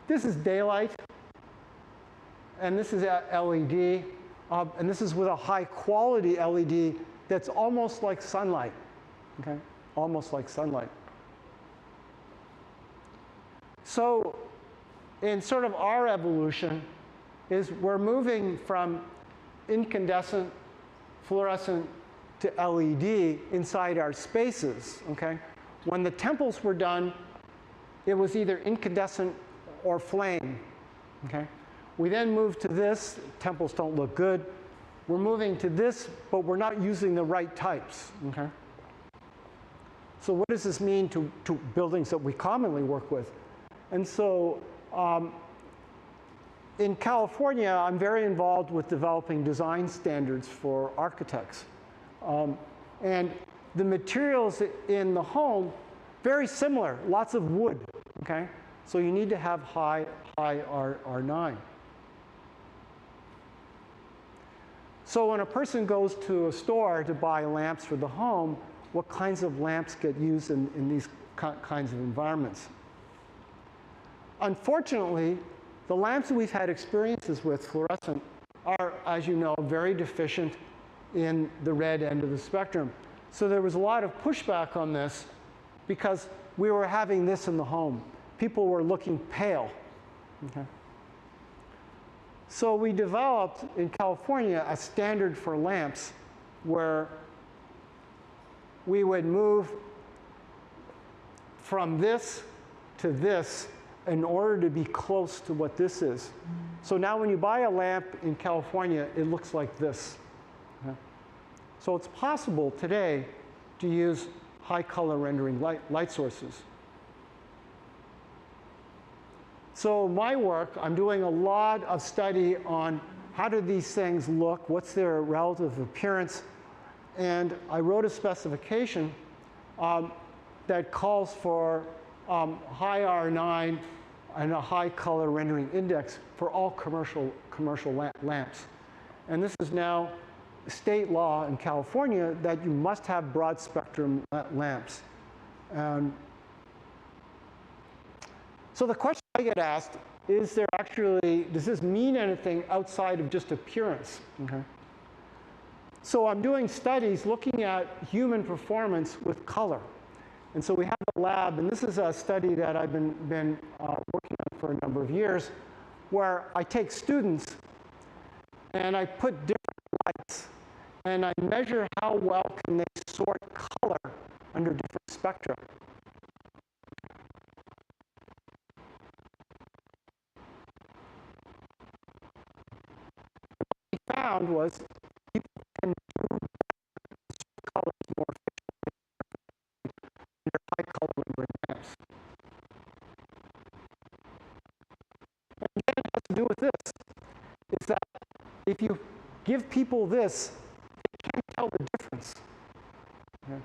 this is daylight, and this is LED, and this is with a high quality LED that's almost like sunlight, okay? Almost like sunlight. So in sort of our evolution is we're moving from incandescent, fluorescent to LED inside our spaces, okay? When the temples were done, it was either incandescent or flame, okay? We then moved to this. Temples don't look good. We're moving to this, but we're not using the right types, okay? So what does this mean to buildings that we commonly work with? And so in California, I'm very involved with developing design standards for architects. And the materials in the home, very similar, lots of wood, okay? So you need to have high R9. So when a person goes to a store to buy lamps for the home, what kinds of lamps get used in these kinds of environments? Unfortunately, the lamps that we've had experiences with, fluorescent, are, as you know, very deficient in the red end of the spectrum. So there was a lot of pushback on this because we were having this in the home. People were looking pale. Okay? So we developed in California a standard for lamps where we would move from this to this in order to be close to what this is. So now when you buy a lamp in California, it looks like this. Okay? So it's possible today to use high color rendering light sources. So my work, I'm doing a lot of study on how do these things look, what's their relative appearance, and I wrote a specification that calls for high R9 and a high color rendering index for all commercial lamps. And this is now state law in California that you must have broad spectrum lamps. And so the question I get asked is there actually, does this mean anything outside of just appearance? Okay. So I'm doing studies looking at human performance with color. And so we have a lab, and this is a study that I've been working on for a number of years, where I take students and I put different lights, and I measure how well can they sort color under different spectra. What we found was people can do colors more efficiently under high color rendering lamps. And again, it has to do with this, is that if you give people this, they can't tell the difference. Okay.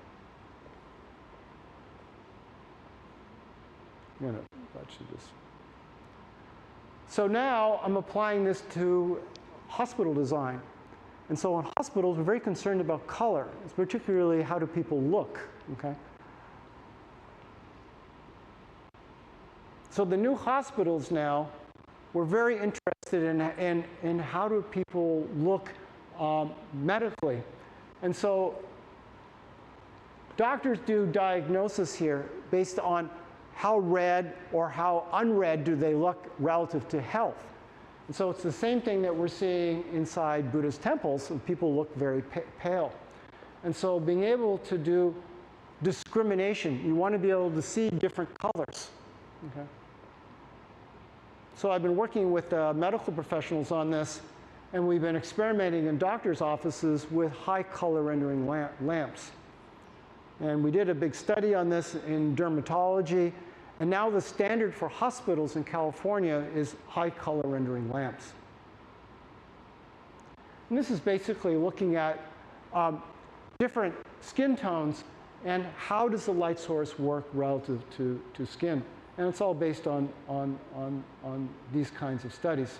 I'm going to watch this. So now I'm applying this to hospital design. And so in hospitals, we're very concerned about color, particularly how do people look, okay? So the new hospitals now, we're very interested in how do people look medically. And so doctors do diagnosis here based on how red or how unred do they look relative to health. And so it's the same thing that we're seeing inside Buddhist temples, and people look very pale. And so being able to do discrimination, you want to be able to see different colors. Okay? So I've been working with medical professionals on this, and we've been experimenting in doctors' offices with high color rendering lamps. And we did a big study on this in dermatology, and now the standard for hospitals in California is high color rendering lamps. And this is basically looking at different skin tones and how does the light source work relative to skin. And it's all based on these kinds of studies.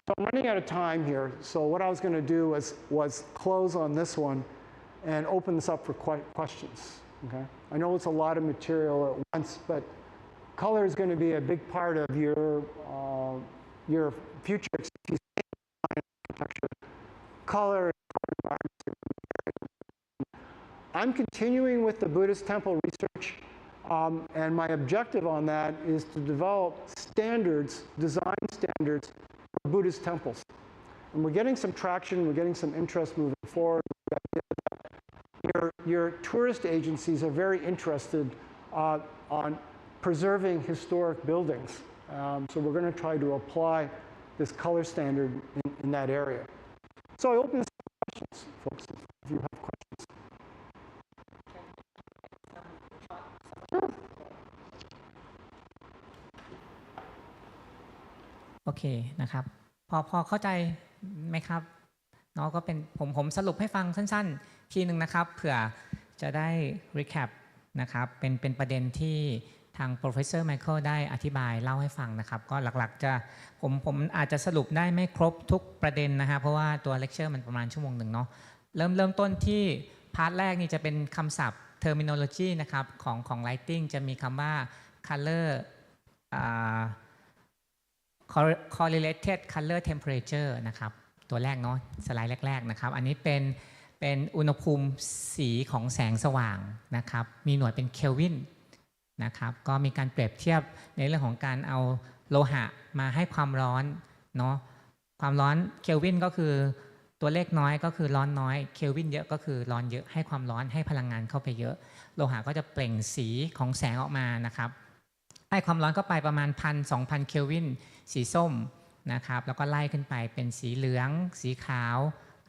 So I'm running out of time here. So what I was going to do was close on this one and open this up for questions. Okay? I know it's a lot of material at once, but color is going to be a big part of your future expertise in architecture. Color and environment. I'm continuing with the Buddhist temple research, and my objective on that is to develop standards, design standards for Buddhist temples. And we're getting some traction, we're getting some interest moving forward. Your tourist agencies are very interested on preserving historic buildings. So we're going to try to apply this color standard in that area. So I open this to questions, folks, if you have questions. Sure. โอเคนะครับพอเข้าใจไหมครับเนาะก็เป็นผมสรุปให้ฟังสั้นๆทีหนึ่งนะครับเผื่อจะได้ recap นะครับเป็นประเด็นที่ทาง professor Michael ได้อธิบายเล่าให้ฟังนะครับก็หลักๆจะผมอาจจะสรุปได้ไม่ครบทุกประเด็นนะฮะเพราะว่าตัว lecture มันประมาณชั่วโมงหนึ่งเนาะเริ่มต้นที่พาร์ทแรกนี่จะเป็นคำศัพท์ terminology นะครับของ lighting จะมีคำว่า color correlated color temperature นะครับตัวแรกเนาะสไลด์แรกๆนะครับอันนี้เป็นอุณหภูมิสีของแสงสว่างนะครับมีหน่วยเป็นเคลวินนะครับก็มีการเปรียบเทียบในเรื่องของการเอาโลหะมาให้ความร้อนเนาะความร้อนเคลวินก็คือตัวเลขน้อยก็คือร้อนน้อยเคลวินเยอะก็คือร้อนเยอะให้ความร้อนให้พลังงานเข้าไปเยอะโลหะก็จะเปล่งสีของแสงออกมานะครับให้ความร้อนเข้าไปประมาณ 1,000-2,000 เคลวินสีส้มนะครับแล้วก็ไล่ขึ้นไปเป็นสีเหลืองสีขาว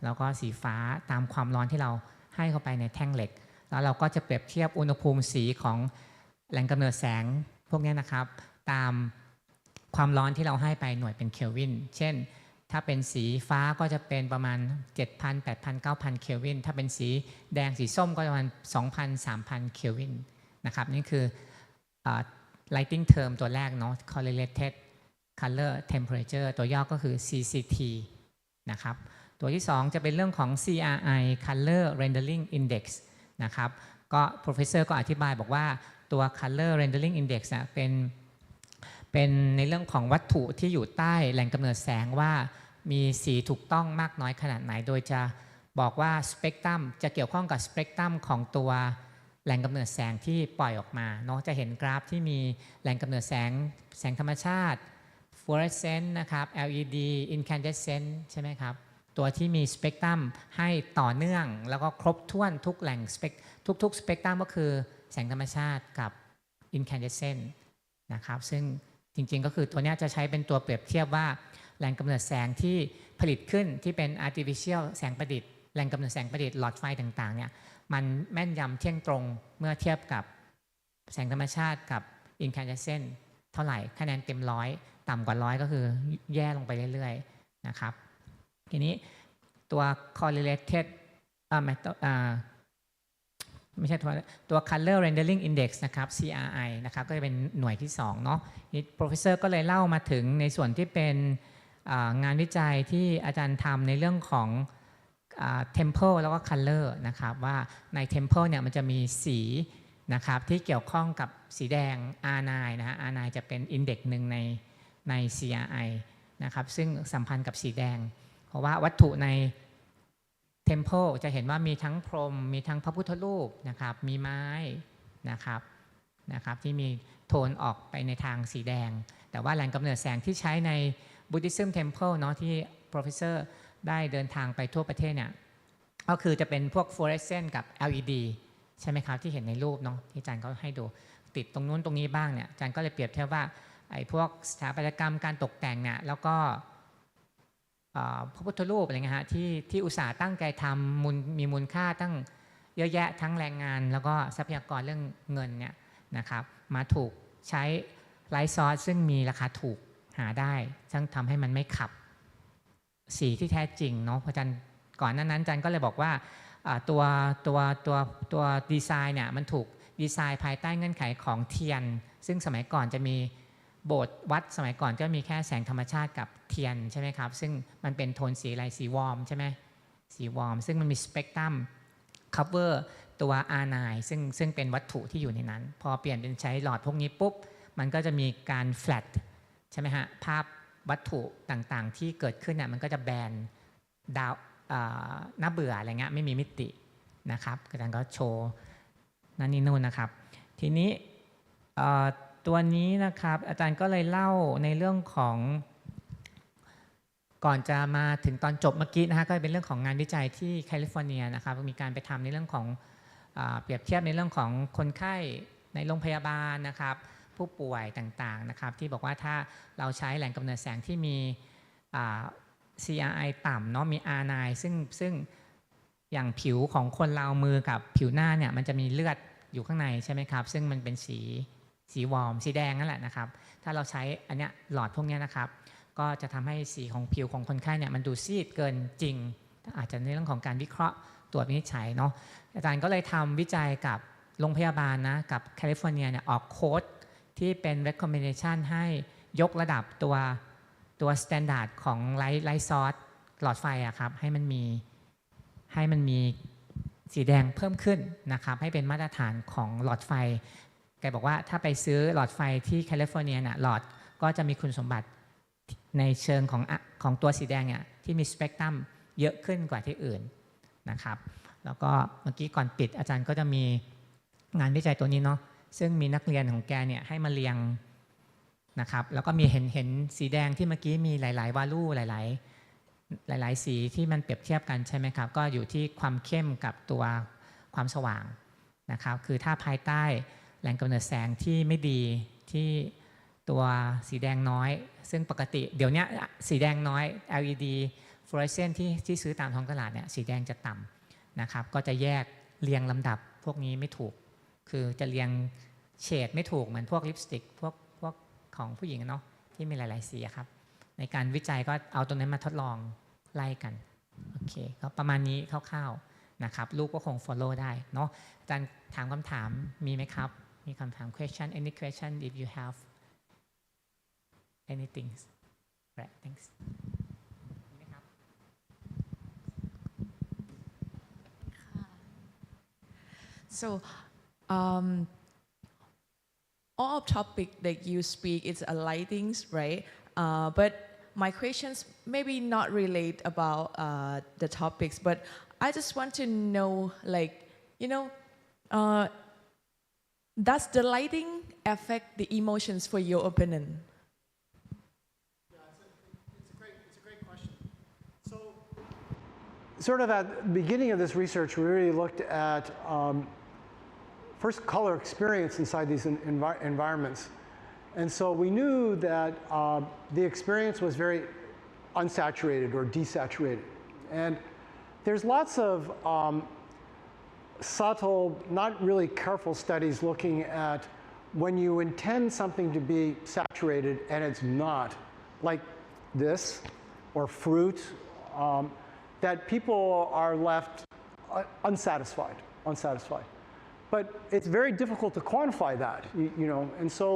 แล้วก็สีฟ้าตามความร้อนที่เราให้เข้าไปในแท่งเหล็กแล้วเราก็จะเปรียบเทียบอุณหภูมิสีของแหล่งกำเนิดแสงพวกนี้นะครับตามความร้อนที่เราให้ไปหน่วยเป็นเคลวินเช่นถ้าเป็นสีฟ้าก็จะเป็นประมาณ 7,000 8,000 9,000 เคลวินถ้าเป็นสีแดงสีส้มก็ประมาณ 2,000 3,000 เคลวินนะครับนี่คือlighting term ตัวแรกเนาะ correlated color temperature ตัวย่อก็คือ CCT นะครับตัวที่2จะเป็นเรื่องของ CRI color rendering index นะครับก็ professor ก็อธิบายบอกว่าตัว color rendering index เป็นในเรื่องของวัตถุที่อยู่ใต้แหล่งกำเนิดแสงว่ามีสีถูกต้องมากน้อยขนาดไหนโดยจะบอกว่าสเปกตรัมจะเกี่ยวข้องกับสเปกตรัมของตัวแหล่งกำเนิดแสงที่ปล่อยออกมาเนาะจะเห็นกราฟที่มีแหล่งกำเนิดแสงธรรมชาติ fluorescent นะครับ LED incandescent ใช่ไหมครับตัวที่มีสเปกตรัมให้ต่อเนื่องแล้วก็ครบถ้วนทุกแหล่งทุกสเปกตรัมก็คือแสงธรรมชาติกับ incandescent นะครับซึ่งจริงๆก็คือตัวนี้จะใช้เป็นตัวเปรียบเทียบว่าแหล่งกำเนิดแสงที่ผลิตขึ้นที่เป็น artificial แสงประดิษฐ์แหล่งกำเนิดแสงประดิษฐ์หลอดไฟต่างๆเนี่ยมันแม่นยำเที่ยงตรงเมื่อเทียบกับแสงธรรมชาติกับ incandescent เท่าไหร่คะแนนเต็ม100ต่ำกว่า100ก็คือแย่ลงไปเรื่อยๆนะครับทีนี้ตัว correlated ไม่ใช่ตัว color rendering index นะครับ CRI นะครับก็จะเป็นหน่วยที่2เนาะนี่ professor ก็เลยเล่ามาถึงในส่วนที่เป็นงานวิจัยที่อาจารย์ทำในเรื่องของtemple แล้วก็ color นะครับว่าใน temple เนี่ยมันจะมีสีนะครับที่เกี่ยวข้องกับสีแดง R9 นะฮะ R9 จะเป็น index หนึ่งใน CRI นะครับซึ่งสัมพันธ์กับสีแดงเพราะว่าวัตถุใน temple จะเห็นว่ามีทั้งพรหมมีทั้งพระพุทธรูปนะครับมีไม้นะครับที่มีโทนออกไปในทางสีแดงแต่ว่าแหล่งกำเนิดแสงที่ใช้ใน Buddhism temple เนาะที่ professor ได้เดินทางไปทั่วประเทศเนี่ยก็คือจะเป็นพวก fluorescent กับ LED ใช่ไหมครับที่เห็นในรูปเนาะที่อาจารย์ก็ให้ดูติดตรงนู้นตรงนี้บ้างเนี่ยอาจารย์ก็เลยเปรียบเทียบว่าไอ้พวกสถาปัตยกรรมการตกแต่งเนี่ยแล้วก็พระพุทธรูปอะไรเงี้ยฮะที่อุตสาห์ตั้งใจทำมีมูลค่าตั้งเยอะแยะทั้งแรงงานแล้วก็ทรัพยากรเรื่องเงินเนี่ยนะครับมาถูกใช้ไลท์ซอสซึ่งมีราคาถูกหาได้ซึ่งทำให้มันไม่ขับ สีที่แท้จริงเนาะเพราะอาจารย์ก่อนนั้นอาจารย์ก็เลยบอกว่าตัวดีไซน์เนี่ยมันถูกดีไซน์ภายใต้เงื่อนไขของเทียนซึ่งสมัยก่อนจะมีโบสถ์วัดสมัยก่อนก็มีแค่แสงธรรมชาติกับเทียนใช่ไหมครับซึ่งมันเป็นโทนสีอะไรสีวอร์มใช่ไหมสีวอร์มซึ่งมันมีสเปกตรัม cover ตัว R9 ซึ่งเป็นวัตถุที่อยู่ในนั้นพอเปลี่ยนเป็นใช้หลอดพวกนี้ปุ๊บมันก็จะมีการ flat ใช่ไหมฮะภาพวัตถุต่างๆที่เกิดขึ้นเนี่ยมันก็จะแบนดาวน่าเบื่ออะไรเงี้ยไม่มีมิตินะครับอาจารย์ก็โชว์นั่นนี่นู่นนะครับทีนี้ตัวนี้นะครับอาจารย์ก็เลยเล่าในเรื่องของก่อนจะมาถึงตอนจบเมื่อกี้นะฮะก็เป็นเรื่องของงานวิจัยที่แคลิฟอร์เนียนะครับมีการไปทำในเรื่องของเปรียบเทียบในเรื่องของคนไข้ในโรงพยาบาลนะครับผู้ป่วยต่างๆนะครับที่บอกว่าถ้าเราใช้แหล่งกำเนิดแสงที่มีCRI ต่ำเนาะมี R9 ซึ่งอย่างผิวของคนเรามือกับผิวหน้าเนี่ยมันจะมีเลือดอยู่ข้างในใช่ไหมครับซึ่งมันเป็นสีวอร์มสีแดงนั่นแหละนะครับถ้าเราใช้อันเนี้ยหลอดพวกนี้นะครับก็จะทำให้สีของผิวของคนไข้เนี่ยมันดูซีดเกินจริงอาจจะในเรื่องของการวิเคราะห์ตรวจวินิจฉัยเนาะอาจารย์ก็เลยทำวิจัยกับโรงพยาบาลนะกับแคลิฟอร์เนียเนี่ยออกโค้ดที่เป็น recommendation ให้ยกระดับตัว standard ของไลท์ซอสหลอดไฟอะครับให้มันมีสีแดงเพิ่มขึ้นนะครับให้เป็นมาตรฐานของหลอดไฟแกบอกว่าถ้าไปซื้อหลอดไฟที่แคลิฟอร์เนียน่ะหลอดก็จะมีคุณสมบัติในเชิงของตัวสีแดงเนี่ยที่มีสเปกตรัมเยอะขึ้นกว่าที่อื่นนะครับแล้วก็เมื่อกี้ก่อนปิดอาจารย์ก็จะมีงานวิจัยตัวนี้เนาะซึ่งมีนักเรียนของแกเนี่ยให้มาเรียงนะครับแล้วก็มีเห็นสีแดงที่เมื่อกี้มีหลายๆวาลูหลายสีที่มันเปรียบเทียบกันใช่ไหมครับก็อยู่ที่ความเข้มกับตัวความสว่างนะครับคือถ้าภายใต้แหล่งกำเนิดแสงที่ไม่ดีที่ตัวสีแดงน้อยซึ่งปกติเดี๋ยวนี้สีแดงน้อย LED fluorescent ที่ซื้อตามท้องตลาดเนี่ยสีแดงจะต่ำนะครับก็จะแยกเรียงลำดับพวกนี้ไม่ถูกคือจะเรียงเฉดไม่ถูกเหมือนพวกลิปสติกพวกของผู้หญิงเนาะที่มีหลายๆสีครับในการวิจัยก็เอาตรงนั้นมาทดลองไล่กันโอเคก็ประมาณนี้คร่าวๆนะครับลูกก็คง follow ได้เนาะอาจารย์ถามคำถามมีไหมครับมีคำถาม question any question if you have anything right thanks มีไหมครับ So all topic that you speak is a lightings, right? But my questions maybe not relate about the topics, but I just want to know, like, does the lighting affect the emotions for your opponent? Yeah, it's a great question. So, sort of at the beginning of this research, we really looked at first color experience inside these environments. And so we knew that the experience was very unsaturated or desaturated. And there's lots of subtle, not really careful studies looking at when you intend something to be saturated and it's not, like this, or fruit, that people are left unsatisfied. But it's very difficult to quantify that, and so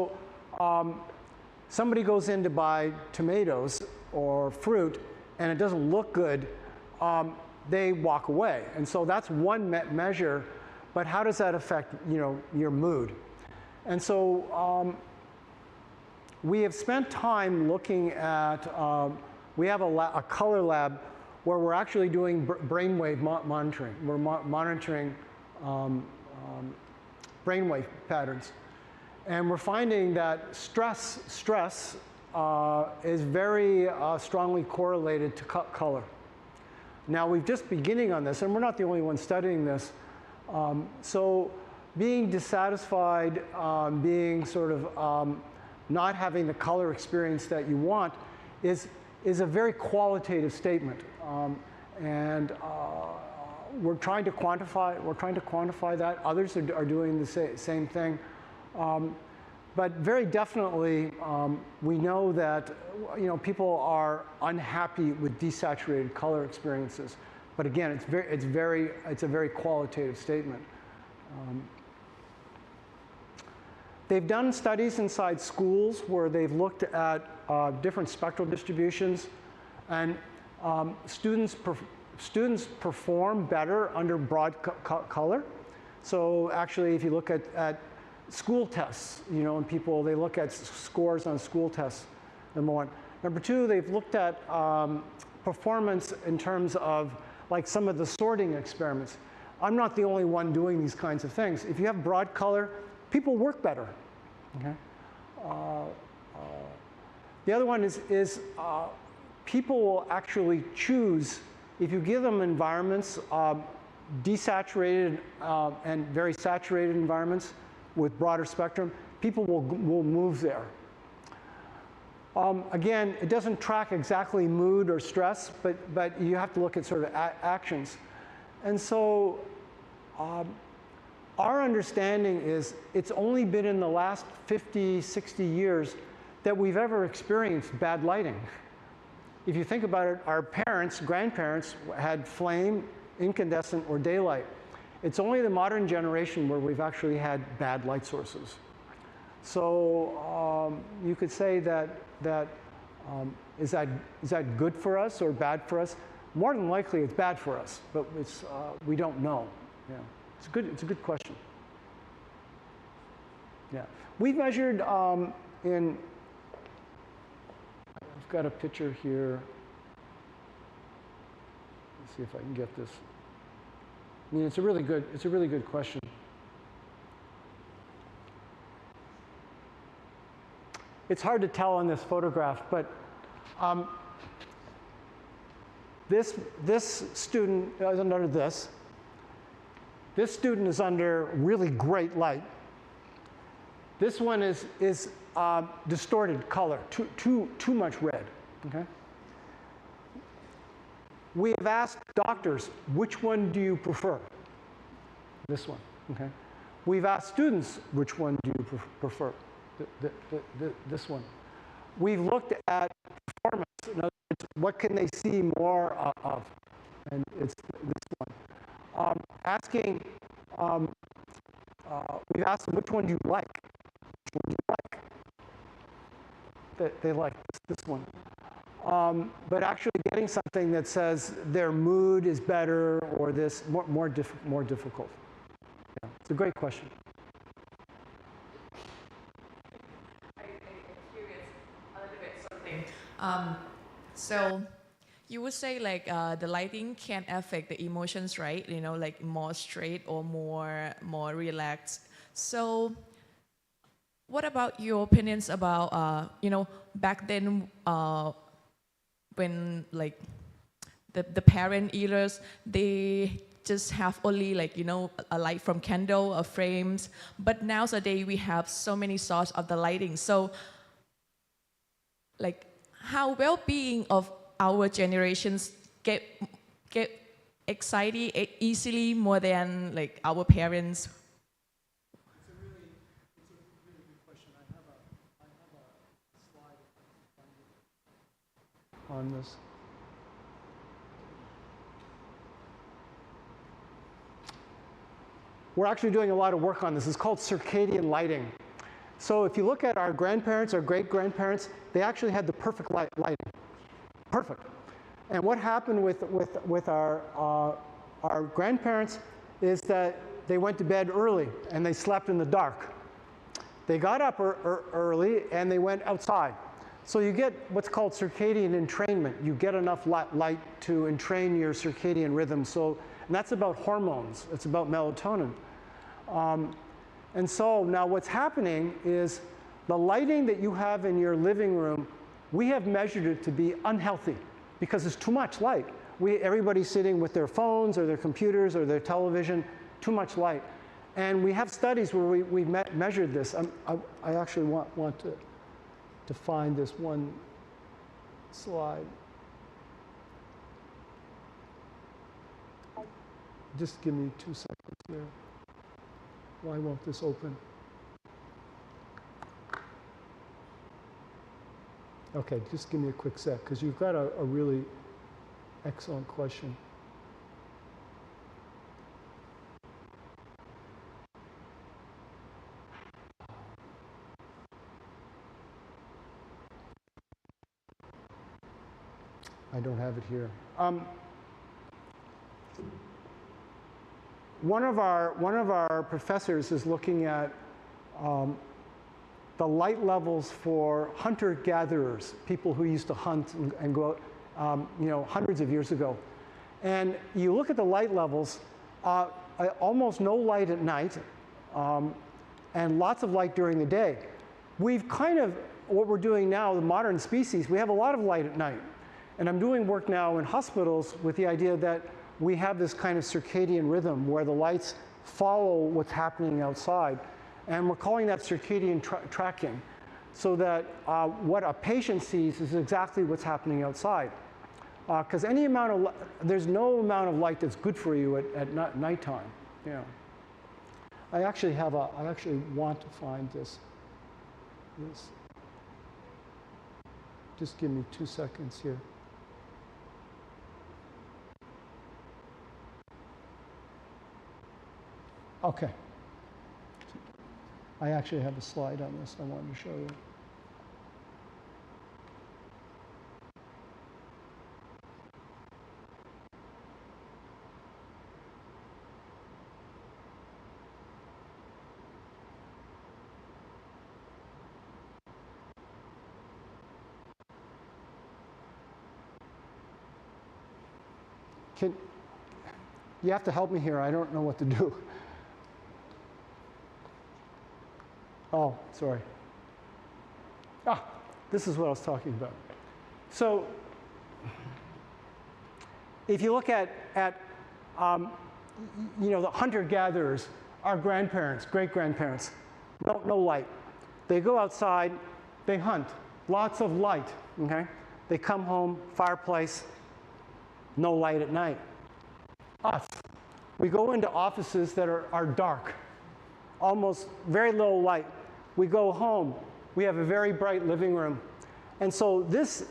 somebody goes in to buy tomatoes or fruit and it doesn't look good, they walk away. And so that's one measure, but how does that affect, your mood? And so we have spent time looking at, we have a color lab where we're actually doing brainwave monitoring. We're monitoring brainwave patterns. And we're finding that stress is very strongly correlated to color. Now we've just beginning on this, and we're not the only ones studying this. So being dissatisfied, being sort of not having the color experience that you want is a very qualitative statement. And we're trying to quantify that. Others are doing the same thing. but very definitely, we know that people are unhappy with desaturated color experiences. But again, it's a very qualitative statement. They've done studies inside schools where they've looked at different spectral distributions, and students perform better under broad color. So actually, if you look at school tests, and people, they look at scores on school tests, number one. Number two, they've looked at performance in terms of like some of the sorting experiments. I'm not the only one doing these kinds of things. If you have broad color, people work better. Okay? The other one is people will actually choose, if you give them environments, desaturated and very saturated environments with broader spectrum, people will move there. Again, it doesn't track exactly mood or stress, but you have to look at sort of actions. And so our understanding is it's only been in the last 50, 60 years that we've ever experienced bad lighting. If you think about it, our parents, grandparents had flame, incandescent, or daylight. It's only the modern generation where we've actually had bad light sources. So you could say is that good for us or bad for us? More than likely, it's bad for us, but we don't know. Yeah, it's a good question. Yeah, we've measured in. I've got a picture here. Let's see if I can get this. I mean, it's a really good question. It's hard to tell on this photograph, but this student is under this. This student is under really great light. This one is distorted color, too much red. Okay. We have asked doctors, which one do you prefer? This one. Okay. We've asked students, which one do you prefer? This one. We've looked at performance. In other words, what can they see more of? And it's this one. We've asked them, which one do you like? Which one do you like? They like this one. But actually getting something that says their mood is better or this, more difficult. Yeah, it's a great question. So you would say like the lighting can affect the emotions, right? Like more straight or more relaxed. So what about your opinions about, back then when like the parent eras, they just have only like, a light from candle or frames. But nowadays we have so many sources of the lighting. So like how well-being of our generations get excited easily more than like our parents? It's a really good question. I have a slide on this. We're actually doing a lot of work on this. It's called circadian lighting. So if you look at our grandparents, our great-grandparents, they actually had the perfect lighting. Perfect. And what happened with our grandparents is that they went to bed early and they slept in the dark. They got up early and they went outside. So you get what's called circadian entrainment. You get enough light to entrain your circadian rhythm. And that's about hormones. It's about melatonin. And so now what's happening is the lighting that you have in your living room, we have measured it to be unhealthy because it's too much light. Everybody's sitting with their phones or their computers or their television, too much light. And we have studies where we measured this. I actually want to find this one slide. Just give me 2 seconds here. Why won't this open? Okay, just give me a quick sec, because you've got a really excellent question. I don't have it here. One of our professors is looking at the light levels for hunter-gatherers, people who used to hunt and go out, hundreds of years ago. And you look at the light levels, almost no light at night, and lots of light during the day. We've kind of, what we're doing now, the modern species, we have a lot of light at night. And I'm doing work now in hospitals with the idea that we have this kind of circadian rhythm where the lights follow what's happening outside. And we're calling that circadian tracking, so that what a patient sees is exactly what's happening outside. Because there's no amount of light that's good for you at nighttime. Yeah. I actually want to find this. Just give me 2 seconds here. Okay. I actually have a slide on this I wanted to show you. You have to help me here. I don't know what to do. Oh, sorry. This is what I was talking about. So if you look at the hunter-gatherers, our grandparents, great-grandparents, no light. They go outside, they hunt, lots of light, okay? They come home, fireplace, no light at night. Us, we go into offices that are dark, almost very low light. We go home, we have a very bright living room. And so this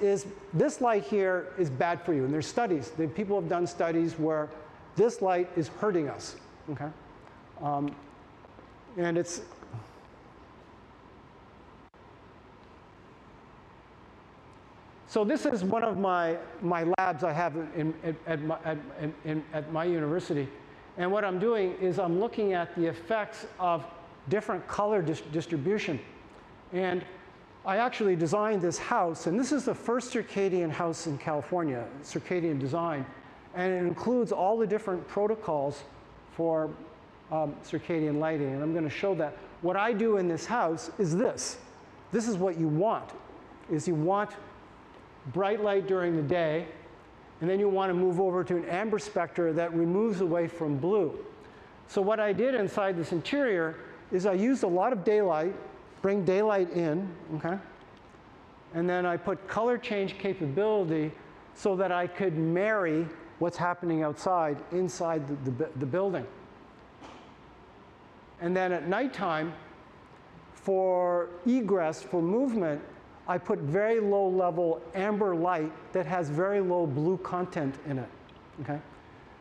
light here is bad for you. And there's studies, people have done studies where this light is hurting us, okay? And it's, so this is one of my labs I have at my university. And what I'm doing is I'm looking at the effects of different color distribution. And I actually designed this house, and this is the first circadian house in California, circadian design. And it includes all the different protocols for circadian lighting. And I'm going to show that. What I do in this house is this. This is what you want, is you want bright light during the day, and then you want to move over to an amber spectra that removes away from blue. So what I did inside this interior is I used a lot of daylight, bring daylight in, okay? And then I put color change capability so that I could marry what's happening outside inside the building. And then at nighttime, for egress, for movement, I put very low level amber light that has very low blue content in it, okay?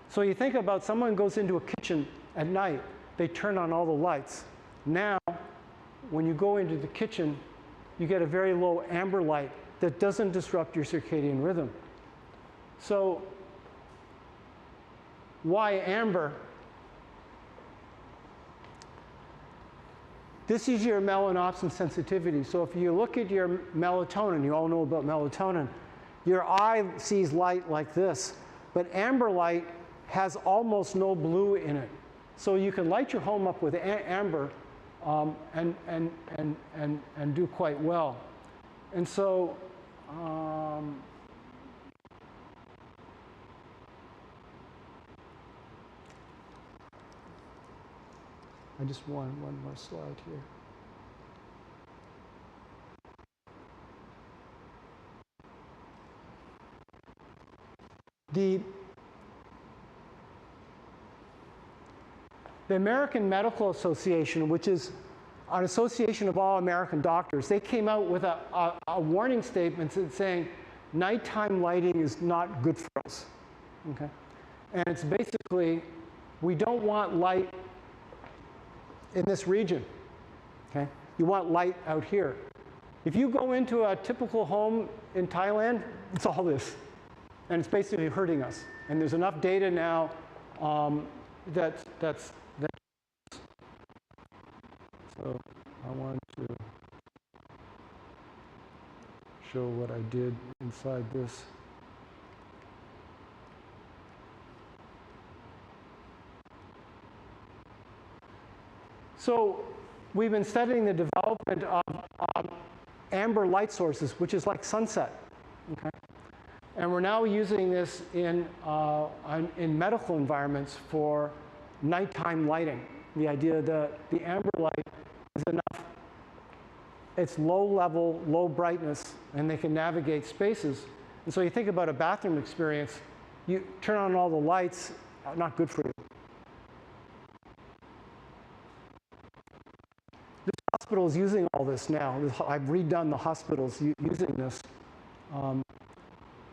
So you think about someone goes into a kitchen at night, they turn on all the lights. Now, when you go into the kitchen, you get a very low amber light that doesn't disrupt your circadian rhythm. So why amber? This is your melanopsin sensitivity. So if you look at your melatonin, you all know about melatonin, your eye sees light like this, but amber light has almost no blue in it. So you can light your home up with amber and do quite well. And so I just want one more slide here. The American Medical Association, which is an association of all American doctors, they came out with a warning statement saying nighttime lighting is not good for us. Okay? And it's basically, we don't want light in this region. Okay? You want light out here. If you go into a typical home in Thailand, it's all this. And it's basically hurting us. And there's enough data now that's. So I want to show what I did inside this. So we've been studying the development of amber light sources, which is like sunset. Okay? And we're now using this in medical environments for nighttime lighting. The idea that the amber light is enough. It's low level, low brightness, and they can navigate spaces. And so you think about a bathroom experience, you turn on all the lights, not good for you. This hospital is using all this now. I've redone the hospitals using this.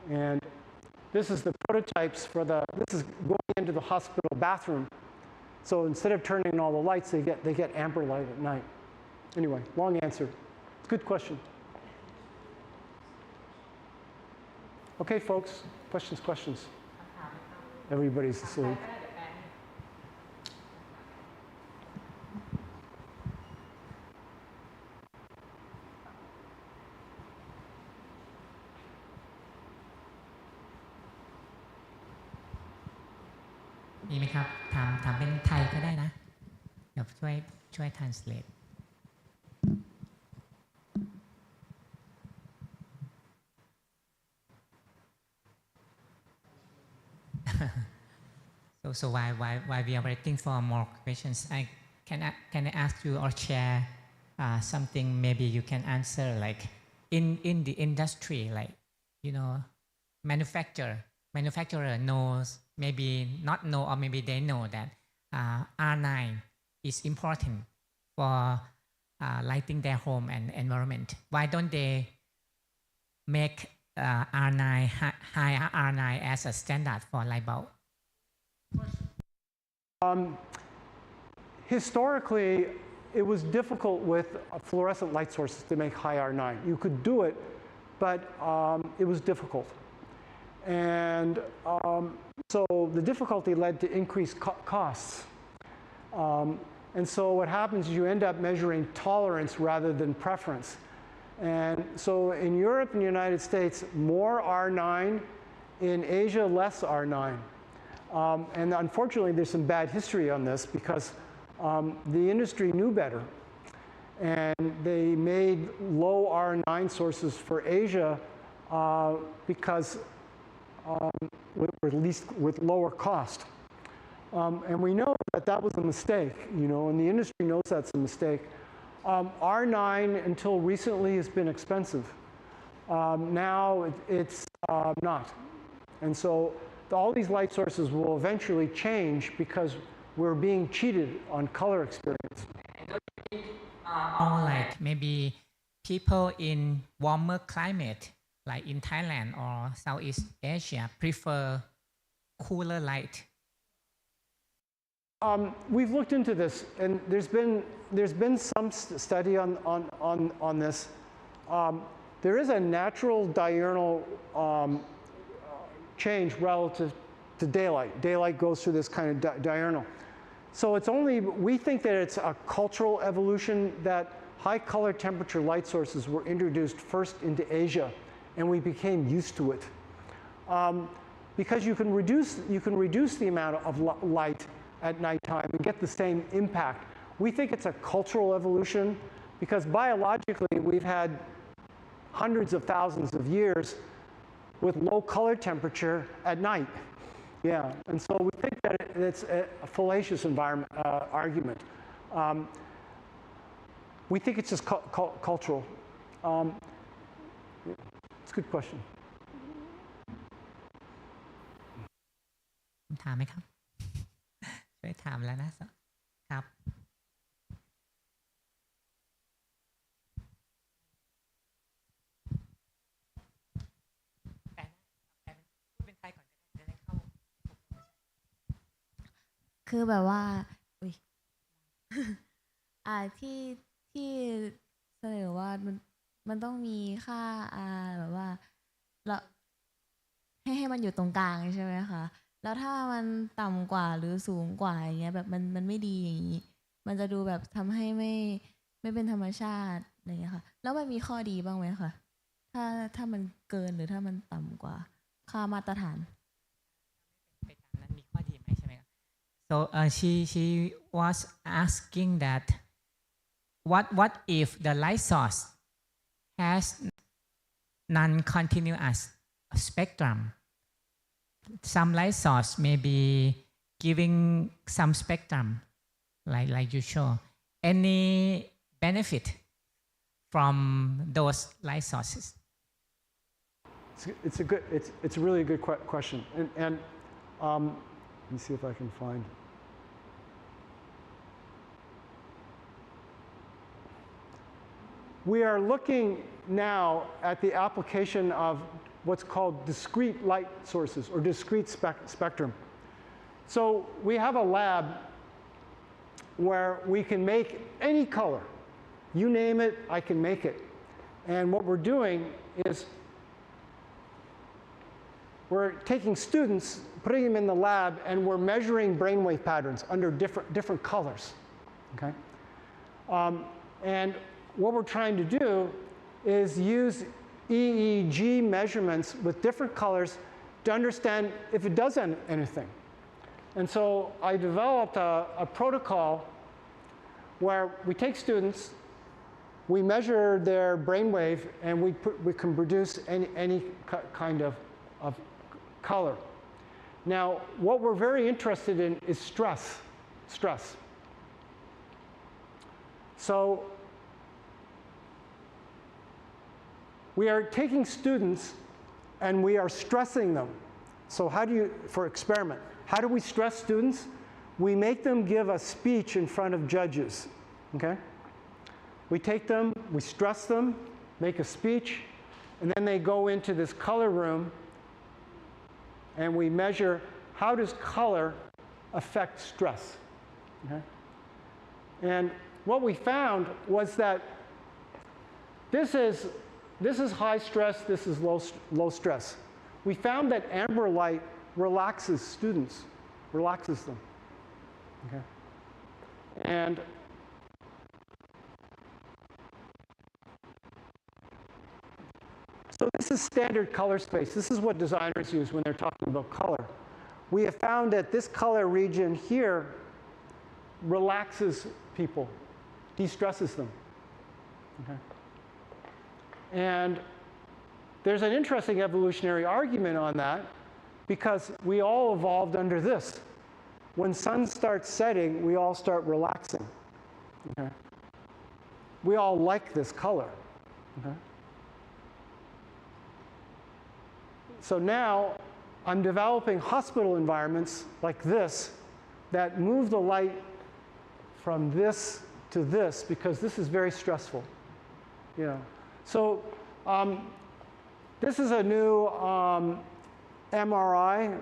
And this is the prototypes for this is going into the hospital bathroom. So instead of turning on all the lights, they get amber light at night. Anyway, long answer. It's a good question. Okay, folks, questions? Everybody's asleep.มีไหมครับถามเป็นไทยก็ได้นะเดี๋ยวช่วย translate so while we are waiting for more questions, can I ask you or share something maybe you can answer, like in the industry, like manufacturer knows, maybe not know, or maybe they know that R9 is important for lighting their home and environment. Why don't they make R9 high R9 as a standard for light bulb? Historically, it was difficult with fluorescent light sources to make high R9. You could do it, but it was difficult. And so the difficulty led to increased costs. And so what happens is you end up measuring tolerance rather than preference. And so in Europe and the United States, more R9. In Asia, less R9. And unfortunately, there's some bad history on this because the industry knew better. And they made low R9 sources for Asia because at least with lower cost. And we know that was a mistake, and the industry knows that's a mistake. R9 until recently has been expensive. Now it's not. And so all these light sources will eventually change because we're being cheated on color experience. Or like maybe people in warmer climate, like in Thailand or Southeast Asia, prefer cooler light. We've looked into this, and there's been some study on this. There is a natural diurnal change relative to daylight. Daylight goes through this kind of diurnal. So we think that it's a cultural evolution that high color temperature light sources were introduced first into Asia, and we became used to it. Because you can reduce the amount of light at nighttime and get the same impact. We think it's a cultural evolution because biologically we've had hundreds of thousands of years with low color temperature at night. Yeah, and so we think that it's a fallacious argument. We think it's just cultural. It's a good question. ถามไหมครับ ช่วยถามแล้วนะครับ คือแบบว่าอุ๊ย ที่เสนอว่ามันต้องมีค่าแบบว่าเราให้มันอยู่ตรงกลางใช่ไหมคะแล้วถ้ามันต่ำกว่าหรือสูงกว่าอย่างเงี้ยแบบมันไม่ดีอย่างนี้มันจะดูแบบทำให้ไม่เป็นธรรมชาติอะไรเงี้ยค่ะแล้วมันมีข้อดีบ้างไหมคะถ้ามันเกินหรือถ้ามันต่ำกว่าค่ามาตรฐาน ไปตามนั้นมีข้อดีไหมใช่ไหมครับ so she was asking that what if the light source has non-continuous spectrum some light source may be giving some spectrum like you show any benefit from those light sources it's a really good question and let me see if I can find. We are looking now at the application of what's called discrete light sources or discrete spectrum. So we have a lab where we can make any color. You name it, I can make it. And what we're doing is we're taking students, putting them in the lab, and we're measuring brainwave patterns under different colors. Okay? And what we're trying to do is use EEG measurements with different colors to understand if it does anything. And so I developed a protocol where we take students, we measure their brainwave, and we can produce any kind of color. Now, what we're very interested in is stress. So we are taking students and we are stressing them. So for experiment, how do we stress students? We make them give a speech in front of judges, okay? We take them, we stress them, make a speech, and then they go into this color room and we measure how does color affect stress, okay? And what we found was that this is high stress, this is low stress. We found that amber light relaxes students, relaxes them, okay? And so this is standard color space. This is what designers use when they're talking about color. We have found that this color region here relaxes people, de-stresses them. Okay? And there's an interesting evolutionary argument on that because we all evolved under this. When sun starts setting, we all start relaxing. Okay? We all like this color. Okay? So now I'm developing hospital environments like this that move the light from this to this because this is very stressful. You know. So this is a new MRI,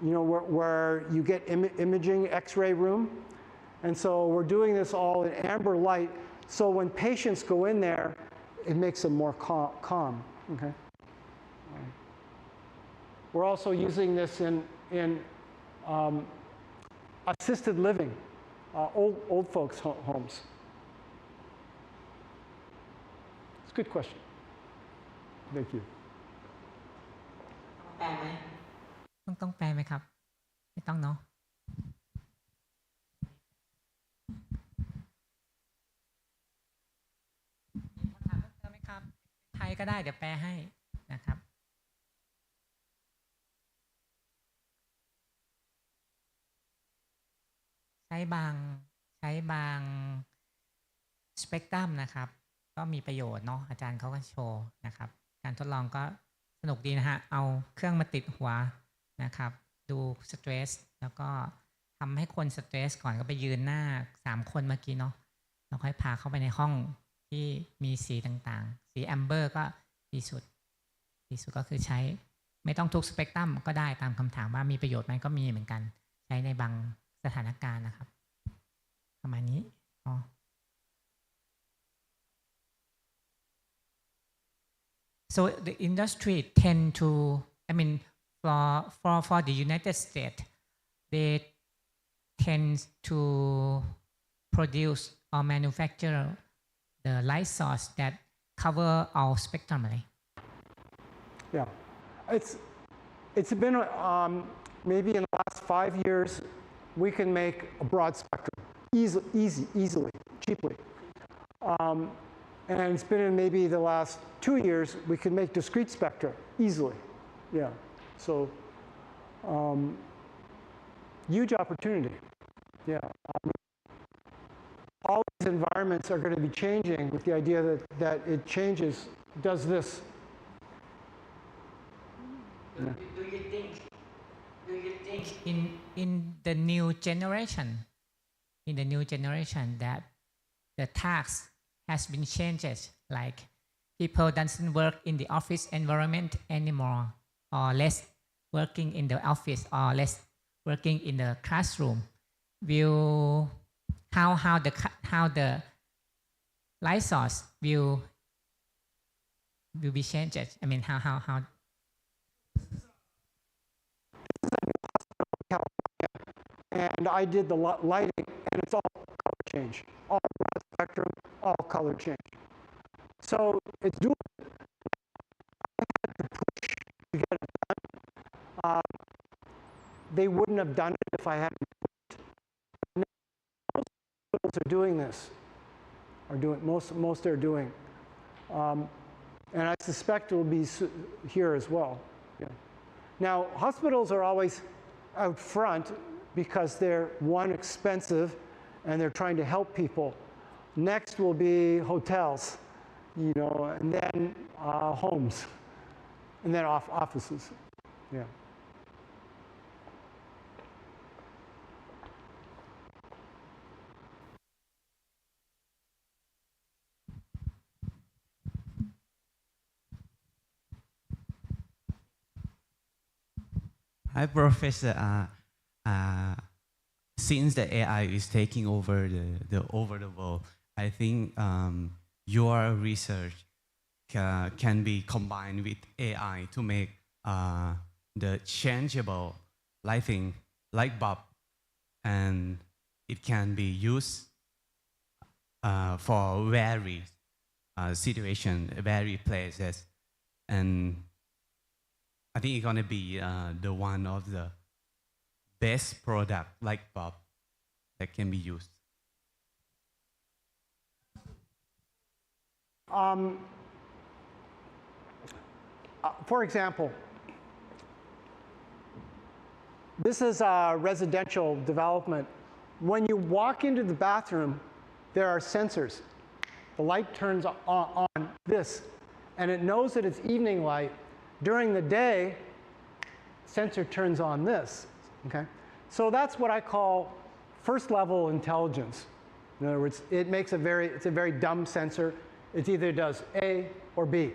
you know, where you get imaging X-ray room. And so we're doing this all in amber light. So when patients go in there, it makes them more calm. Okay. We're also using this in assisted living, old folks' homes. It's a good question. Thank you. แปลไหมต้องแปลไหมครับไม่ต้องเนาะมีคำถามเพิ่มเติมไหมครับไทยก็ได้เดี๋ยวแปลให้นะครับใช้บางสเปกตรัมนะครับก็มีประโยชน์เนาะอาจารย์เขาก็โชว์นะครับการทดลองก็สนุกดีนะฮะเอาเครื่องมาติดหัวนะครับดูสเตรสแล้วก็ทำให้คนสเตรสก่อนก็ไปยืนหน้า3คนเมื่อกี้เนาะแล้วค่อยพาเข้าไปในห้องที่มีสีต่างๆสีแอมเบอร์ก็ดีสุดก็คือใช้ไม่ต้องทุกสเปกตรัมก็ได้ตามคำถามว่ามีประโยชน์ไหมก็มีเหมือนกัน ใช้ในบางสถานการณ์นะครับประมาณนี้อ๋อ so the industry tend to I mean for the United States they tend to produce or manufacture the light source that cover all spectrum Yeah, it's been maybe in the last 5 years we can make a broad spectrum easily, cheaply. And it's been in maybe the last 2 years we can make discrete spectra easily. Yeah, so huge opportunity. Yeah. All these environments are going to be changing with the idea that it changes, does this. Do you think in the new generation that the task has been changed, like people doesn't work in the office environment anymore, or less working in the office, or less working in the classroom? Will how the light source will be changed? I mean how California, and I did the lighting, and it's all color change, all broad spectrum, all color change. So it's doable. I had to push to get it done. They wouldn't have done it if I hadn't pushed. Most hospitals are doing this. Most are doing, and I suspect it will be here as well. Yeah. Now hospitals are always out front because they're one expensive and they're trying to help people. Next will be hotels, you know, and then homes, and then offices. Yeah. Hi, Professor. Since the AI is taking over the world, I think your research can be combined with AI to make the changeable light bulb, and it can be used for various situations, various places, and I think it's going to be the one of the best product light bulb that can be used. For example, this is a residential development. When you walk into the bathroom, there are sensors. The light turns on this, and it knows that it's evening light. During the day, sensor turns on this. Okay, so that's what I call first level intelligence. In other words, it's a very dumb sensor. It either does A or B.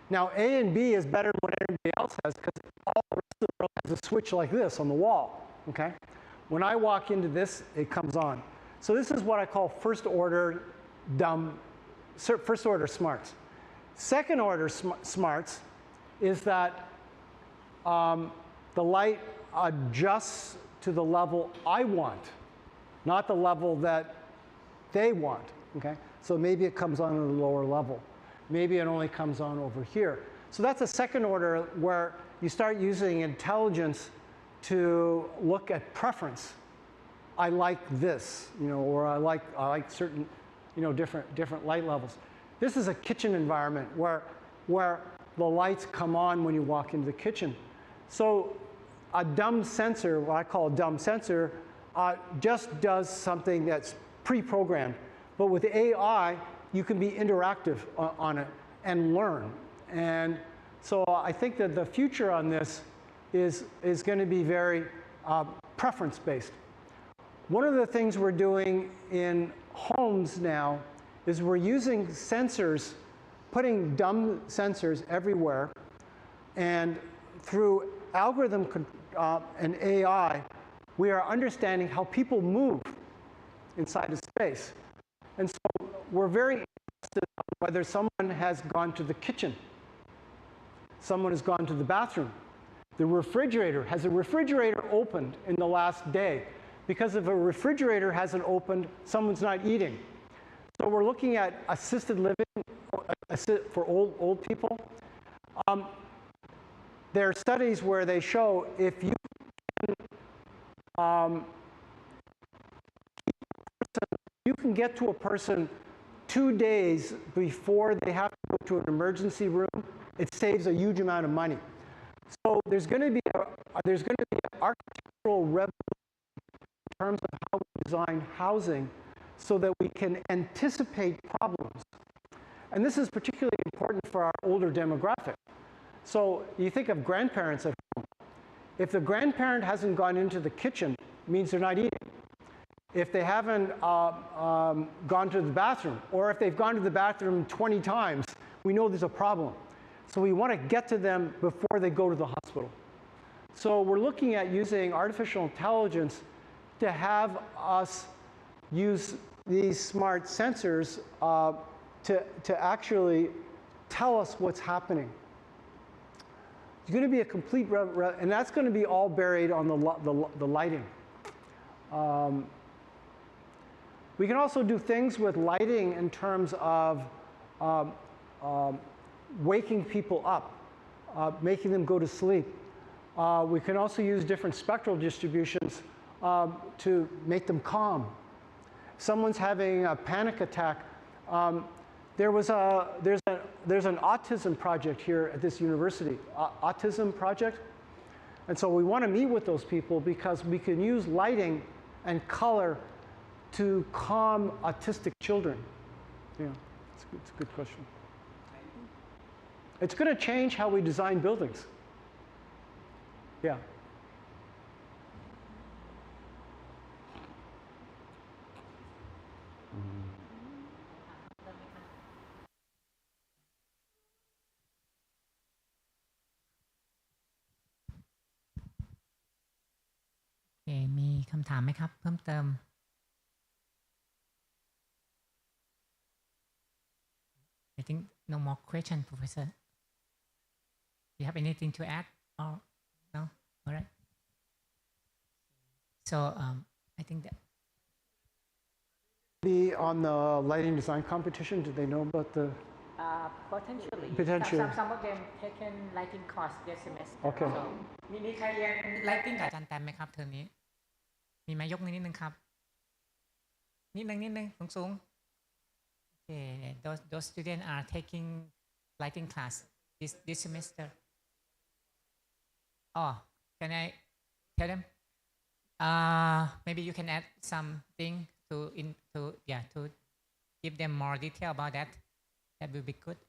Now A and B is better than what everybody else has because all the rest of the world has a switch like this on the wall. Okay, when I walk into this, it comes on. So this is what I call first order smarts. Second order smarts is that the light adjusts to the level I want, not the level that they want. Okay, so maybe it comes on at a lower level. Maybe it only comes on over here. So that's a second order where you start using intelligence to look at preference. I like this, you know, or I like certain, you know, different light levels. This is a kitchen environment where the lights come on when you walk into the kitchen. So a dumb sensor, what I call a dumb sensor, just does something that's pre-programmed. But with AI, you can be interactive on it and learn. And so I think that the future on this is going to be very preference-based. One of the things we're doing in homes now is we're using sensors, putting dumb sensors everywhere, and through algorithm and AI, We are understanding how people move inside a space. And so we're very interested in whether someone has gone to the kitchen, someone has gone to the bathroom, the refrigerator. Has the refrigerator opened in the last day? Because if a refrigerator hasn't opened, someone's not eating. So we're looking at assisted living for old people. There are studies where they show if you can get to a person 2 days before they have to go to an emergency room, it saves a huge amount of money. So there's going to be an architectural revolution in terms of how we design housing so that we can anticipate problems. And this is particularly important for our older demographic. So you think of grandparents at home. If the grandparent hasn't gone into the kitchen, it means they're not eating. If they haven't gone to the bathroom, or if they've gone to the bathroom 20 times, we know there's a problem. So we want to get to them before they go to the hospital. So we're looking at using artificial intelligence to have us use these smart sensors to actually tell us what's happening. It's going to be a complete, and that's going to be all buried on the lighting. We can also do things with lighting in terms of waking people up, making them go to sleep. We can also use different spectral distributions to make them calm. Someone's having a panic attack. There's an autism project here at this university, autism project. And so we want to meet with those people because we can use lighting and color to calm autistic children. Yeah, it's a good question. It's going to change how we design buildings. Yeah. Okay, มีคำถามไหมครับเพิ่มเติม I think no more question, Professor. Do you have anything to add or no? All right. So I think that Be on the lighting design competition. Did they know about the? potentially. Potentially. Some of them taken lighting course this semester. Okay. So มีใครเรียน lighting กับอาจารย์แตมไหมครับเทอมนี้มีไหมยกมือนิดนึงครับนิดนึงสูง Okay, those students are taking lighting class this semester. Oh, can I tell them? Maybe you can add something to give them more detail about that. That will be good.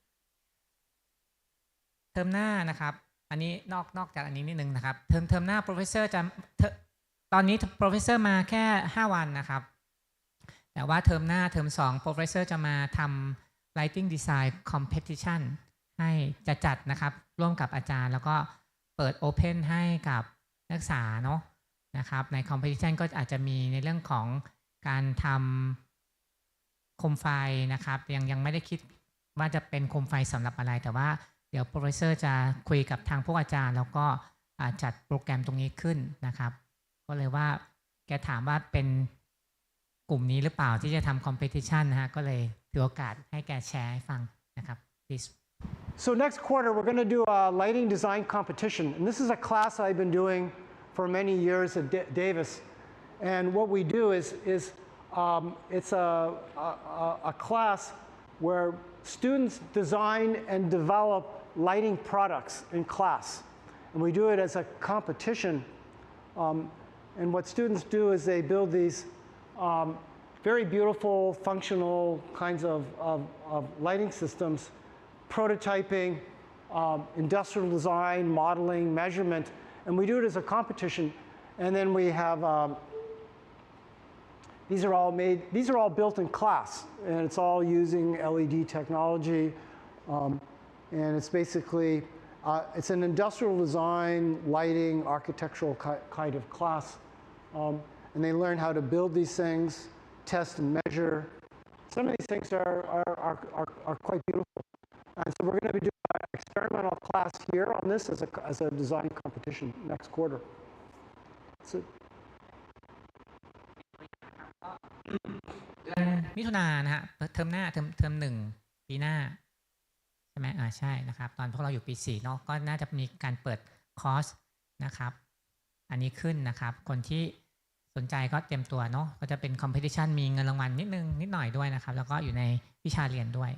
เทอมหน้านะครับอันนี้นอกจากอันนี้นิดนึงนะครับเทอมหน้า professor จะตอนนี้ professor มาแค่5วันนะครับแต่ว่าเทอมหน้าเทอม2 professor จะมาทำ lighting design competition ให้จะจัดนะครับร่วมกับอาจารย์แล้วก็เปิด open ให้กับนักศึกษาเนาะนะครับใน competition ก็อาจจะมีในเรื่องของการทำโคมไฟนะครับยังไม่ได้คิดว่าจะเป็นโคมไฟสำหรับอะไรแต่ว่าเดี๋ยว professor จะคุยกับทางพวกอาจารย์แล้วก็จัดโปรแกรมตรงนี้ขึ้นนะครับก็เลยว่าแกถามว่าเป็นกลุ่มนี้หรือเปล่าที่จะทำ competition นะฮะก็เลยถือโอกาสให้แกแชร์ให้ฟังนะครับ please So next quarter we're going to do a lighting design competition, and this is a class I've been doing for many years at Davis. And what we do is it's a class where students design and develop lighting products in class, and we do it as a competition. And what students do is they build these very beautiful, functional kinds of lighting systems, prototyping, industrial design, modeling, measurement, and we do it as a competition. And then we have these are all built in class, and it's all using LED technology, and it's basically it's an industrial design, lighting, architectural kind of class. and they learn how to build these things, test and measure. Some of these things are quite beautiful. And so we're going to be doing an experimental class here on this as a design competition next quarter. So, เดือนมิถุนายนนะฮะเทอมหน้าเทอม1ปีหน้าใช่ไหมใช่นะครับตอนพวกเราอยู่ปี4เนาะก็น่าจะมีการเปิดคอร์สนะครับอันนี้ขึ้นนะครับคนที่สนใจก็เตรียมตัวเนาะก็จะเป็นคอมเพติชันมีเงินรางวัลนิดหน่อยด้วยนะครับแล้วก็อยู่ในวิชาเรียนด้วย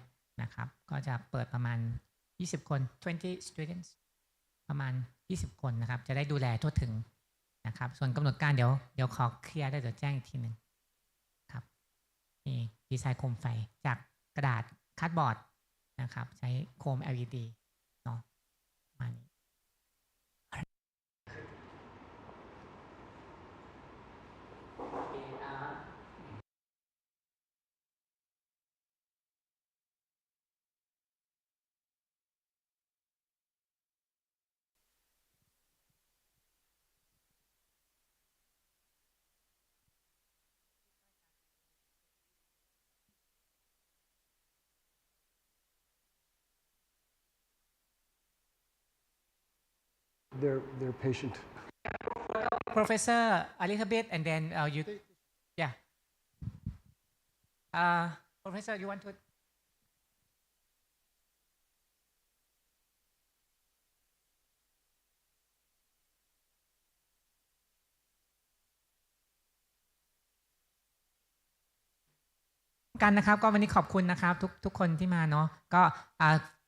นะครับก็จะเปิดประมาณ20คน20 students ประมาณ20คนนะครับจะได้ดูแลทั่วถึงนะครับส่วนกำหนดการเดี๋ยวขอเคลียร์ได้เดี๋ยวแจ้งอีกทีหนึ่งครับนี่ดีไซน์โคมไฟจากกระดาษคัดบอร์ดนะครับใช้โคม LED เนาะประมาณนี้ they're patient. Professor, a little bit, and then you, yeah. Professor, you want to?กันนะครับก็วันนี้ขอบคุณนะครับทุกคนที่มาเนาะก็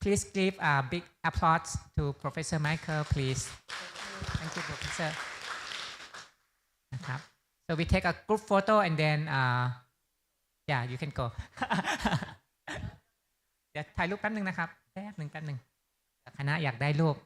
please give a big applause to Professor Michael please thank you Professor นะครับ so we take a group photo and then yeah you can go เดี๋ยวถ่ายรูปแป๊บนึงนะครับแป๊บนึงคณะอยากได้รูป